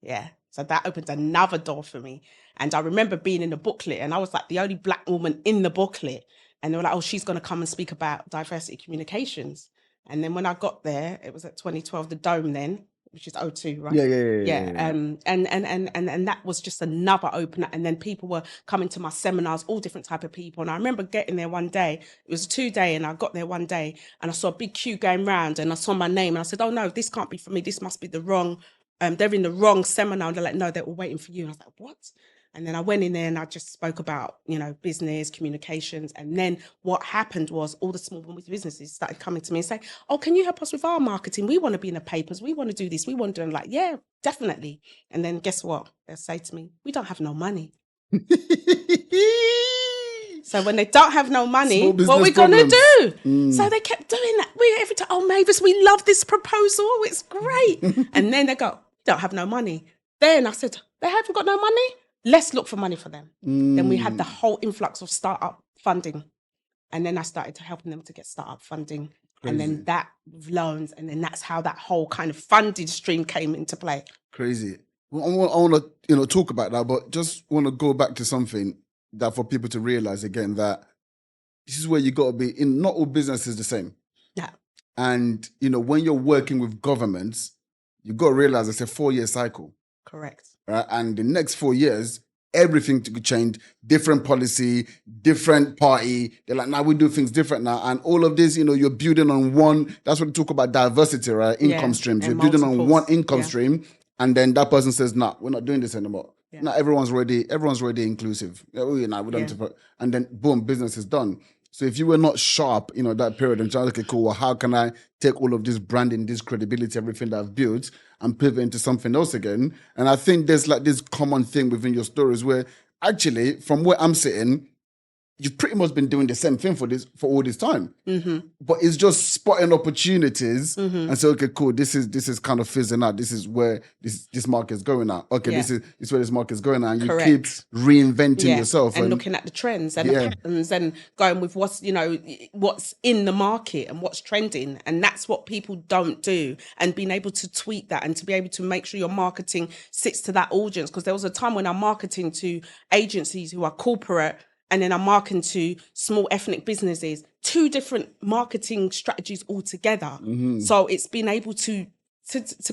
Yeah. So that opened another door for me. And I remember being in the booklet, and I was like the only Black woman in the booklet. And they were like, oh, she's going to come and speak about diversity communications. And then when I got there, it was at 2012, the Dome then, which is O2, right? Yeah. And that was just another opener. And then people were coming to my seminars, all different type of people. And I remember getting there one day. It was a 2-day, and I got there one day, and I saw a big queue going round, and I saw my name, and I said, "Oh no, this can't be for me. This must be the wrong. They're in the wrong seminar." And they're like, "No, they're all waiting for you." And I was like, "What?" And then I went in there and I just spoke about, business, communications. And then what happened was all the small businesses started coming to me and saying, "Oh, can you help us with our marketing? We want to be in the papers. We want to do this. We want to do it." I'm like, "Yeah, definitely." And then guess what? They'll say to me, "We don't have no money." So when they don't have no money, what are we going to do? So they kept doing that. Every time, "Oh, Mavis, we love this proposal. It's great." And then they go, "Don't have no money." Then I said, "They haven't got no money? Let's look for money for them." Then we had the whole influx of startup funding. And then I started helping them to get startup funding. Crazy. And then that loans. And then that's how that whole kind of funded stream came into play. Crazy. Well, I want to, talk about that, but just want to go back to something that for people to realize again, that this is where you got to be in. Not all business is the same. Yeah. And, when you're working with governments, you got to realize it's a 4-year cycle. Correct. Right? And the next 4 years, everything could change, different policy, different party. They're like, now we do things different now. And all of this, you're building on one, that's what they talk about diversity, right? Income streams. You're building on one income stream. And then that person says, "Nah, we're not doing this anymore." Yeah. Now everyone's already inclusive. We don't. And then boom, business is done. So if you were not sharp, that period, and trying, okay, cool, well, how can I take all of this branding, this credibility, everything that I've built, and pivot into something else again? And I think there's like this common thing within your stories where actually, from where I'm sitting, you've pretty much been doing the same thing for all this time. Mm-hmm. But it's just spotting opportunities and say, okay, cool, this is kind of fizzing out. This is where this market's going at. Okay, this is where this market's going at. And you keep reinventing yourself. And looking at the trends and the patterns and going with what's in the market and what's trending. And that's what people don't do. And being able to tweak that and to be able to make sure your marketing sits to that audience. Because there was a time when I'm marketing to agencies who are corporate, and then I'm marketing to small ethnic businesses, 2 different marketing strategies altogether. Mm-hmm. So it's been able to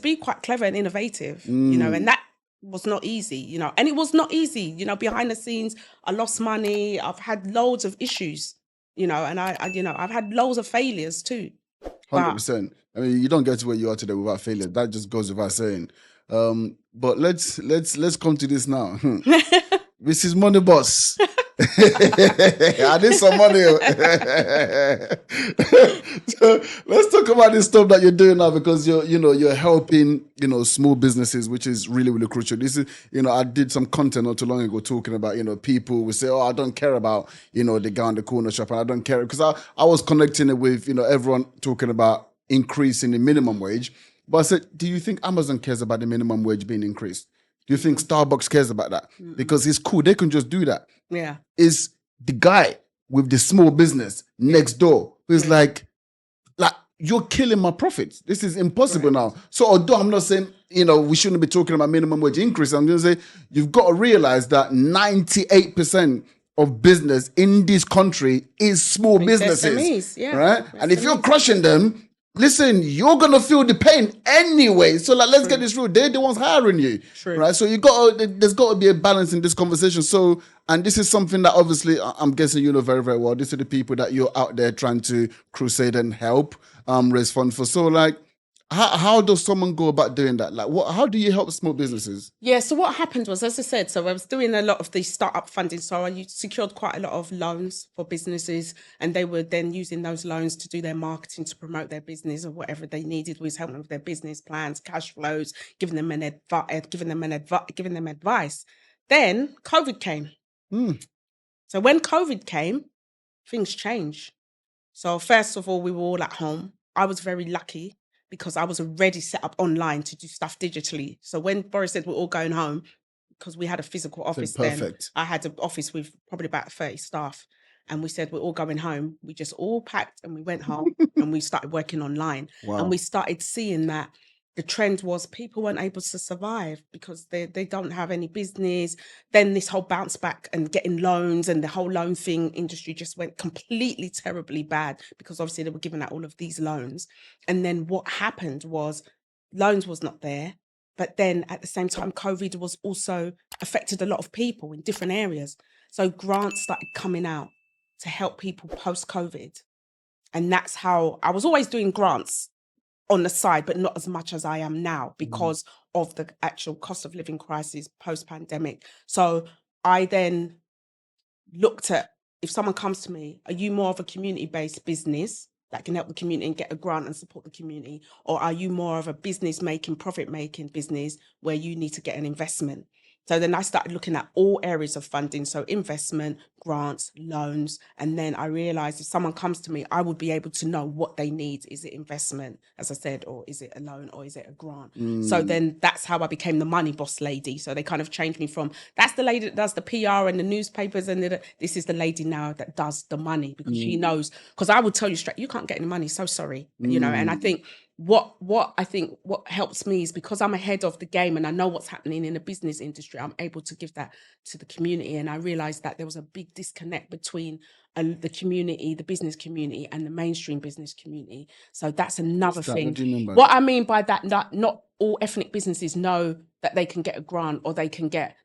be quite clever and innovative, and that was not easy, and it was not easy, behind the scenes. I lost money. I've had loads of issues, and I've had loads of failures too. 100%. I mean, you don't get to where you are today without failure. That just goes without saying. But let's come to this now. This is Money Boss. I need some money. So let's talk about this stuff that you're doing now, because you're helping small businesses, which is really, really crucial. This is I did some content not too long ago talking about people will say, "Oh, I don't care about the guy on the corner shop," and I don't care, because I was connecting it with everyone talking about increasing the minimum wage. But I said, do you think Amazon cares about the minimum wage being increased? Do you think Starbucks cares about that? Mm-mm. Because it's cool. They can just do that. Yeah. It's the guy with the small business next door who's like, you're killing my profits. This is impossible now. So although I'm not saying, we shouldn't be talking about minimum wage increase, I'm going to say you've got to realize that 98% of business in this country is small businesses. SMEs, right? And if you're crushing them, listen, you're gonna feel the pain anyway. So let's get this through. They're the ones hiring you, right? So there's got to be a balance in this conversation. So, and this is something that obviously I'm guessing you know very, very well. These are the people that you're out there trying to crusade and help raise funds for. So, how does someone go about doing that? How do you help small businesses? Yeah, so what happened was, as I said, so I was doing a lot of the startup funding. So I secured quite a lot of loans for businesses, and they were then using those loans to do their marketing, to promote their business or whatever they needed. Was helping them with their business plans, cash flows, giving them advice. Then COVID came. So when COVID came, things changed. So first of all, we were all at home. I was very lucky, because I was already set up online to do stuff digitally. So when Boris said we're all going home, because we had a physical office then, I had an office with probably about 30 staff, and we said we're all going home. We just all packed and we went home and we started working online. Wow. And we started seeing that the trend was people weren't able to survive because they don't have any business. Then this whole bounce back and getting loans and the whole loan thing industry just went completely terribly bad, because obviously they were giving out all of these loans. And then what happened was loans was not there. But then at the same time, COVID was also affected a lot of people in different areas. So grants started coming out to help people post-COVID. And that's how I was always doing grants on the side, but not as much as I am now because of the actual cost of living crisis post-pandemic. So I then looked at, if someone comes to me, are you more of a community-based business that can help the community and get a grant and support the community? Or are you more of a business-making, profit-making business where you need to get an investment? So then I started looking at all areas of funding. So investment, grants, loans. And then I realized if someone comes to me, I would be able to know what they need. Is it investment, as I said, or is it a loan, or is it a grant? So then that's how I became the money boss lady. So they kind of changed me from, that's the lady that does the PR and the newspapers, and this is the lady now that does the money, because she knows, because I would tell you straight, you can't get any money. So sorry, and I think what helps me is because I'm ahead of the game and I know what's happening in the business industry, I'm able to give that to the community. And I realized that there was a big disconnect between the community, the business community, and the mainstream business community. So that's another thing. What do you mean by what that? I mean by that, not all ethnic businesses know that they can get a grant, or they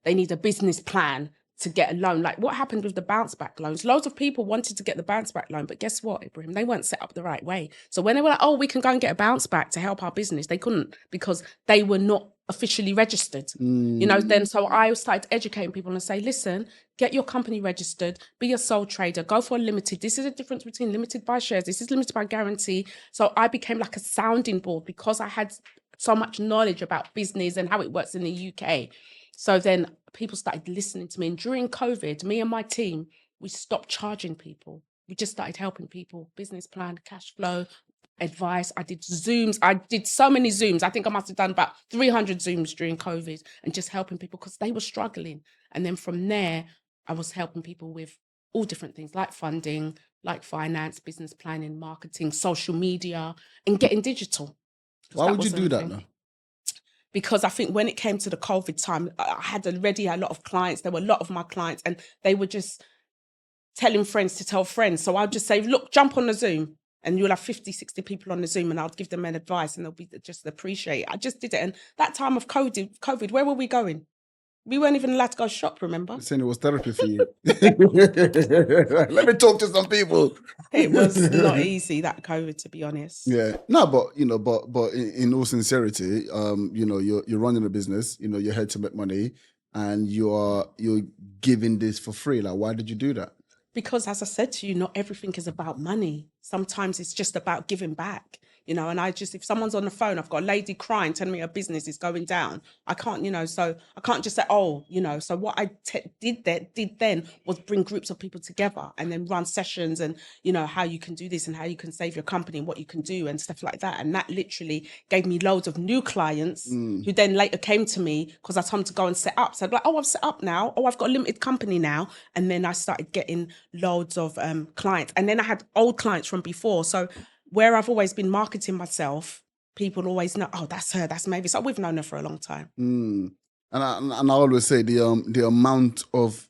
need a business plan to get a loan. Like what happened with the bounce back loans? Loads of people wanted to get the bounce back loan, but guess what, Ibrahim? They weren't set up the right way. So when they were like, oh, we can go and get a bounce back to help our business, they couldn't, because they were not officially registered. Then so I started educating people and say, listen, get your company registered, be a sole trader, go for a limited. This is a difference between limited by shares. This is limited by guarantee. So I became like a sounding board because I had so much knowledge about business and how it works in the UK. So then people started listening to me. And during COVID, me and my team, we stopped charging people. We just started helping people, business plan, cash flow, advice. I did Zooms. I did so many Zooms. I think I must have done about 300 Zooms during COVID, and just helping people because they were struggling. And then from there, I was helping people with all different things like funding, like finance, business planning, marketing, social media, and getting digital. Why would you do that though? Because I think when it came to the COVID time, I had already a lot of clients. There were a lot of my clients, and they were just telling friends to tell friends. So I'll just say, look, jump on the Zoom, and you'll have 50, 60 people on the Zoom, and I'll give them an advice, and they'll be just appreciate it. I just did it. And that time of COVID, where were we going? We weren't even allowed to go shop, remember? You're saying it was therapy for you. Let me talk to some people. It was not easy, that COVID, to be honest. Yeah, no, but but in all sincerity, you're running a business. You're here to make money, and you're giving this for free. Like, why did you do that? Because, as I said to you, not everything is about money. Sometimes it's just about giving back. And if someone's on the phone, I've got a lady crying, telling me her business is going down. I can't, so I can't just say, so what I did then was bring groups of people together and then run sessions and, how you can do this and how you can save your company and what you can do and stuff like that. And that literally gave me loads of new clients who then later came to me because I told them to go and set up. So I'd be like, oh, I've set up now. Oh, I've got a limited company now. And then I started getting loads of clients. And then I had old clients from before. So where I've always been marketing myself, people always know, oh, that's her, that's Mavis. So we've known her for a long time. And I always say the amount of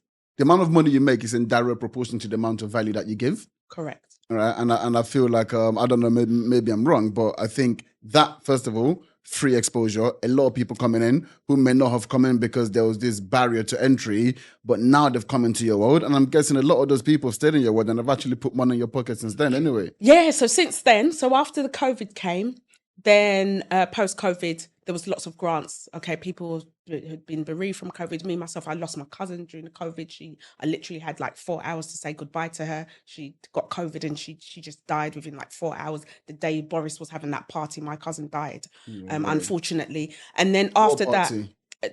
money you make is in direct proportion to the amount of value that you give. Correct. All right, and I feel like I don't know, maybe I'm wrong, but I think that first of all, free exposure. A lot of people coming in who may not have come in because there was this barrier to entry, but now they've come into your world, and I'm guessing a lot of those people stayed in your world and have actually put money in your pocket since then. Anyway. Yeah. So since then, after the COVID came, then post-COVID, there was lots of grants. Okay, people had been bereaved from COVID. Me, myself, I lost my cousin during the COVID. I literally had like 4 hours to say goodbye to her. She got COVID and she just died within like 4 hours. The day Boris was having that party, my cousin died, unfortunately. And then after that,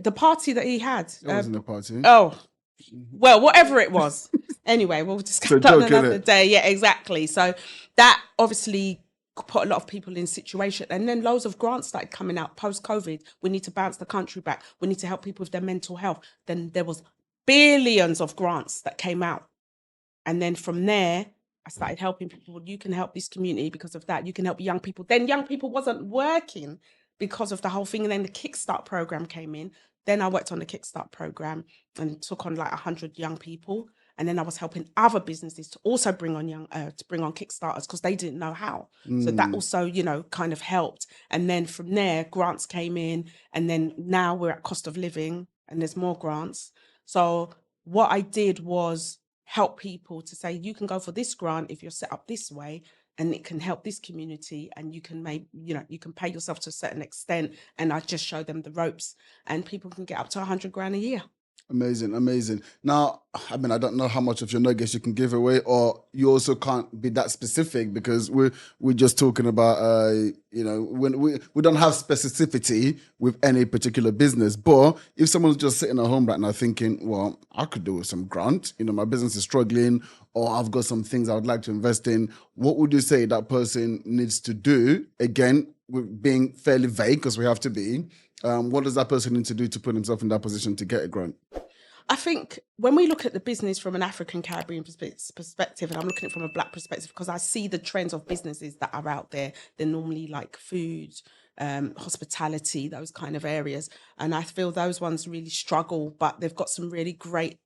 the party that he had. It wasn't a party. Oh, well, whatever it was. Anyway, we'll discuss that another day. Yeah, exactly. So that obviously put a lot of people in situation, and then loads of grants started coming out post-COVID. We need to bounce the country back. We need to help people with their mental health. Then there was billions of grants that came out, and then from there I started helping people. You can help this community because of that. You can help young people. Then young people wasn't working because of the whole thing, and then the Kickstart program came in. Then I worked on the Kickstart program and took on like 100 young people. And then I was helping other businesses to also bring on Kickstarters because they didn't know how. So that also, kind of helped. And then from there, grants came in, and then now we're at cost of living and there's more grants. So what I did was help people to say, you can go for this grant if you're set up this way, and it can help this community, and you can you can pay yourself to a certain extent. And I just show them the ropes, and people can get up to 100 grand a year. Amazing. Now, I mean, I don't know how much of your nuggets you can give away, or you also can't be that specific because we're just talking about, when we don't have specificity with any particular business. But if someone's just sitting at home right now thinking, well, I could do with some grant, my business is struggling, or I've got some things I would like to invest in, what would you say that person needs to do? Again, with being fairly vague, because we have to be. What does that person need to do to put himself in that position to get a grant? I think when we look at the business from an African Caribbean perspective, and I'm looking at it from a Black perspective, because I see the trends of businesses that are out there. They're normally like food, hospitality, those kind of areas. And I feel those ones really struggle, but they've got some really great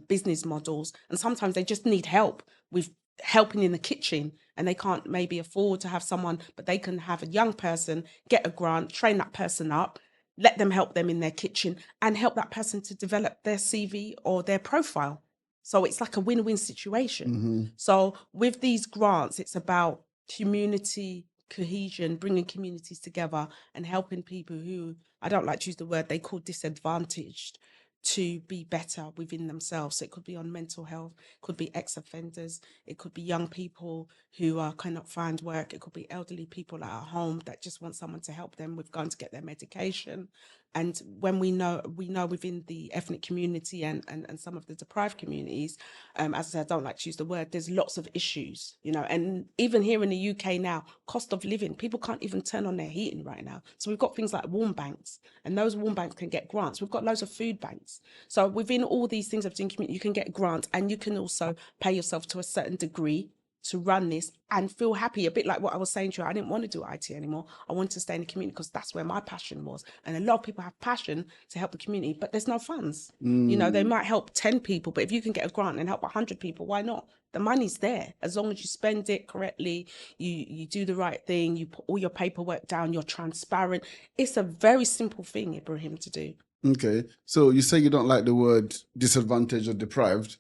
business models. And sometimes they just need help with helping in the kitchen, and they can't maybe afford to have someone, but they can have a young person get a grant, train that person up, let them help them in their kitchen, and help that person to develop their CV or their profile. So it's like a win-win situation. So with these grants, it's about community cohesion, bringing communities together and helping people who, I don't like to use the word they call disadvantaged, to be better within themselves. So it could be on mental health, it could be ex-offenders, it could be young people who cannot find work, it could be elderly people at home that just want someone to help them with going to get their medication. And when we know within the ethnic community and some of the deprived communities, as I said, I don't like to use the word, there's lots of issues, and even here in the UK now, cost of living, people can't even turn on their heating right now. So we've got things like warm banks, and those warm banks can get grants. We've got loads of food banks. So within all these things of doing community, you can get grants, and you can also pay yourself to a certain degree to run this and feel happy. A bit like what I was saying to you, I didn't want to do IT anymore. I wanted to stay in the community because that's where my passion was. And a lot of people have passion to help the community, but there's no funds. They might help 10 people, but if you can get a grant and help 100 people, why not? The money's there. As long as you spend it correctly, you do the right thing, you put all your paperwork down, you're transparent. It's a very simple thing, Ibrahim, to do. Okay. So you say you don't like the word disadvantaged or deprived.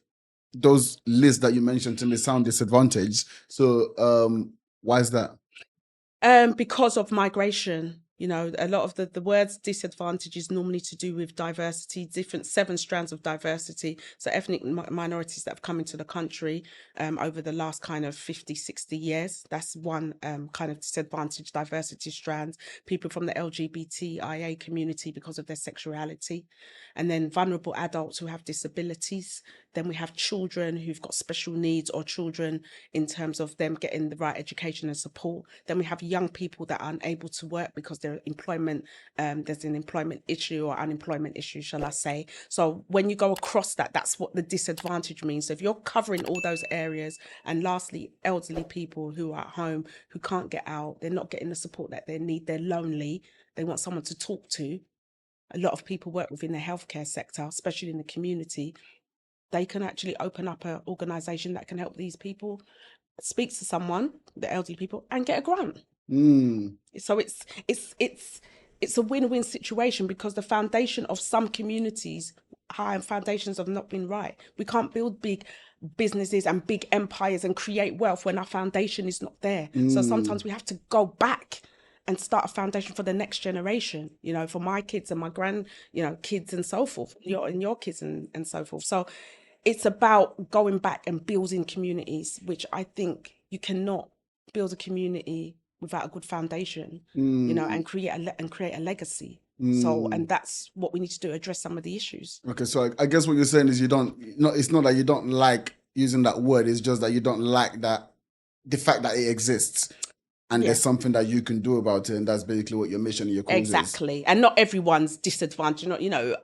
Those lists that you mentioned to me sound disadvantaged. So why is that? Because of migration. A lot of the words disadvantage is normally to do with diversity, different 7 strands of diversity. So ethnic minorities that have come into the country over the last kind of 50, 60 years. That's one kind of disadvantage diversity strand. People from the LGBTIA community because of their sexuality. And then vulnerable adults who have disabilities. Then we have children who've got special needs, or children in terms of them getting the right education and support. Then we have young people that are unable to work because there's an employment issue or unemployment issue, shall I say. So when you go across that, that's what the disadvantage means. So if you're covering all those areas, and lastly, elderly people who are at home, who can't get out, they're not getting the support that they need, they're lonely, they want someone to talk to. A lot of people work within the healthcare sector, especially in the community. They can actually open up an organisation that can help these people, speak to someone, the elderly people, and get a grant. So it's a win-win situation, because the foundation of some communities, high foundations, have not been right. We can't build big businesses and big empires and create wealth when our foundation is not there. So sometimes we have to go back and start a foundation for the next generation, for my kids and my kids and so forth, your kids and so forth. So it's about going back and building communities, which I think you cannot build a community without a good foundation, and create a legacy. So, and that's what we need to do, address some of the issues. Okay, so I guess what you're saying is it's not that you don't like using that word, it's just that you don't like the fact that it exists. and Yeah. there's something that you can do about it, and that's basically what your mission and your cause is. Exactly. And not everyone's disadvantaged.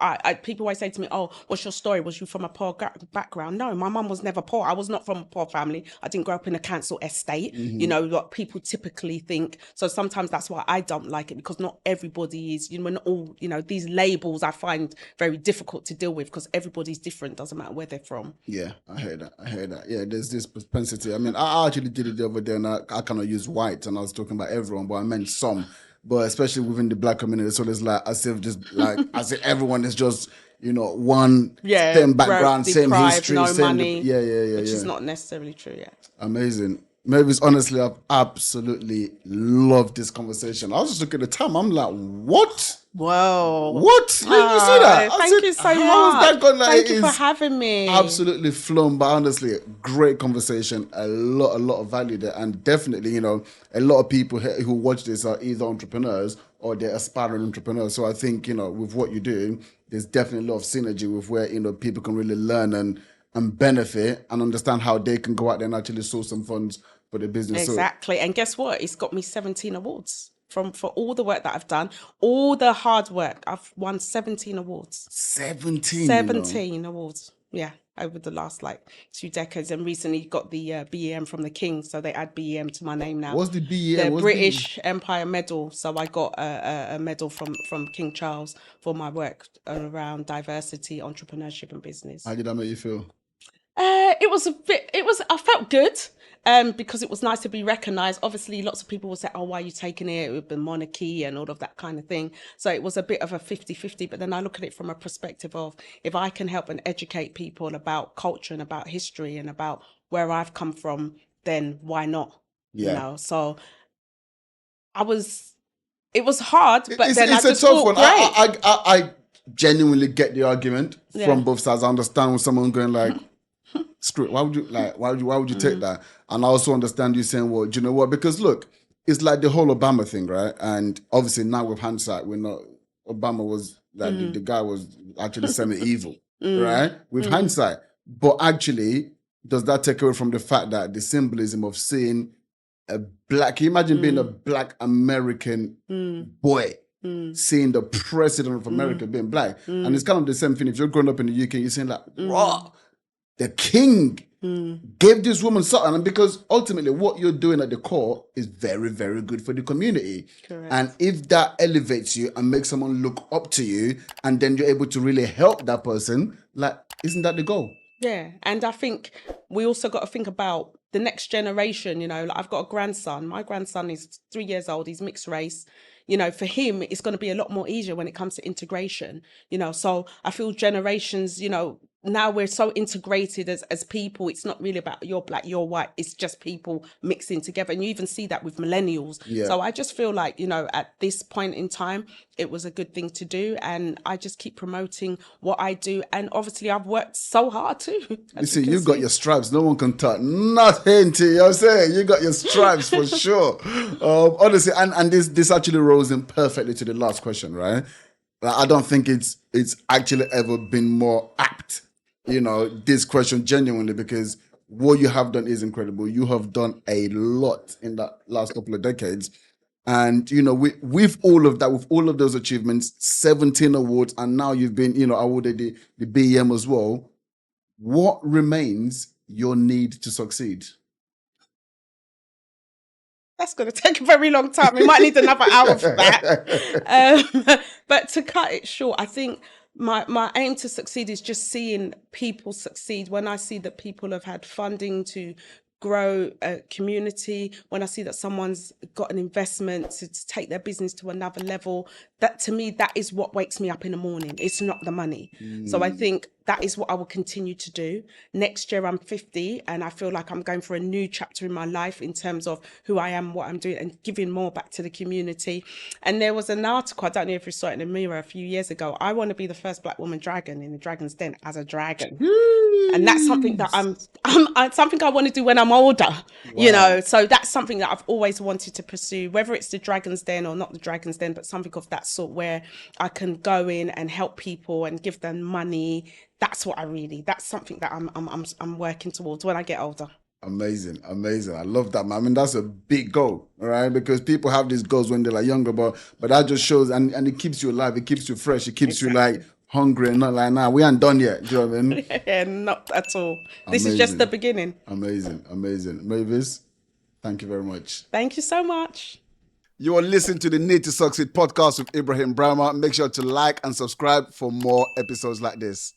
I people always say to me, oh, what's your story? Was you from a poor background? No, my mum was never poor. I was not from a poor family. I didn't grow up in a council estate, what people typically think. So sometimes that's why I don't like it, because not everybody is, we're not all, these labels I find very difficult to deal with, because everybody's different. Doesn't matter where they're from. Yeah, I hear that. Yeah, there's this propensity. I mean, I actually did it the other day, and I kind of used white, and I was talking about everyone, but I meant some. But especially within the black community, so there's like as if everyone is just one same background, same deprived, history, no same money. Which yeah. is not necessarily true. Yeah. Amazing. Mavis, honestly, I've absolutely loved this conversation. I was just looking at the time. I'm like, what? Whoa. What? Did you see that? Thank you so much. Thank you for having me. Absolutely flown, but honestly, great conversation. A lot of value there. And definitely, a lot of people who watch this are either entrepreneurs or they're aspiring entrepreneurs. So I think, with what you're doing, there's definitely a lot of synergy with where, people can really learn and benefit and understand how they can go out there and actually source some funds for their business. Exactly. And guess what? It's got me 17 awards for all the work that I've done, all the hard work. I've won 17 awards. 17 awards. Yeah. Over the last 2 decades, and recently got the BEM from the King, so they add BEM to my name now. What's the BEM? The British Empire Medal. So I got a medal from King Charles for my work around diversity, entrepreneurship, and business. How did that make you feel? I felt good, because it was nice to be recognised. Obviously, lots of people will say, oh, why are you taking it with the monarchy and all of that kind of thing. So it was a bit of a 50-50, but then I look at it from a perspective of, if I can help and educate people about culture and about history and about where I've come from, then why not? Yeah. So it was hard, but then it's I just a tough thought, one. great. I genuinely get the argument from both sides. I understand when someone going like, screw it, why would you take that? And I also understand you saying, well, do you know what? Because look, it's like the whole Obama thing, right? And obviously now with hindsight, Obama was like the guy was actually semi-evil, right? With hindsight. But actually, does that take away from the fact that the symbolism of seeing a black, can you imagine being a black American boy, seeing the president of America being black? And it's kind of the same thing. If you're growing up in the UK, you're saying like, raw. The king gave this woman something, and because ultimately what you're doing at the core is very, very good for the community. Correct. And if that elevates you and makes someone look up to you, and then you're able to really help that person, isn't that the goal? Yeah, and I think we also got to think about the next generation. I've got a grandson. My grandson is 3 years old. He's mixed race. For him, it's going to be a lot more easier when it comes to integration. So I feel generations, now we're so integrated as people. It's not really about you're black, you're white. It's just people mixing together. And you even see that with millennials. Yeah. So I just feel like, at this point in time, it was a good thing to do. And I just keep promoting what I do. And obviously I've worked so hard too. You see, you got your stripes. No one can touch nothing to you. You know what I'm saying? You got your stripes for sure. Honestly, and this actually rolls in perfectly to the last question, right? I don't think it's actually ever been more apt, this question genuinely, because what you have done is incredible. You have done a lot in that last couple of decades. And, with all of that, with all of those achievements, 17 awards, and now you've been, awarded the BEM as well. What remains your need to succeed? That's going to take a very long time. We might need another hour for that. But to cut it short, I think my aim to succeed is just seeing people succeed. When I see that people have had funding to grow a community, when I see that someone's got an investment to take their business to another level, that to me, that is what wakes me up in the morning. It's not the money. So I think that is what I will continue to do. Next year, I'm 50, and I feel like I'm going for a new chapter in my life in terms of who I am, what I'm doing, and giving more back to the community. And there was an article, I don't know if you saw it in the Mirror a few years ago. I want to be the first black woman dragon in the Dragon's Den as a dragon. And that's something that something I want to do when I'm older, so that's something that I've always wanted to pursue, whether it's the Dragon's Den or not the Dragon's Den, but something of that sort where I can go in and help people and give them money. That's something that I'm working towards when I get older. Amazing, amazing. I love that, man. I mean, that's a big goal, all right? Because people have these goals when they're like younger, but that just shows and it keeps you alive, it keeps you fresh, it keeps you like hungry and not like, nah, we ain't done yet. Do you know what I mean? Yeah, not at all. This is just the Amazing, beginning. amazing, amazing. Mavis, thank you very much. Thank you so much. You are listening to the Need to Succeed podcast with Ibrahim Brahma. Make sure to like and subscribe for more episodes like this.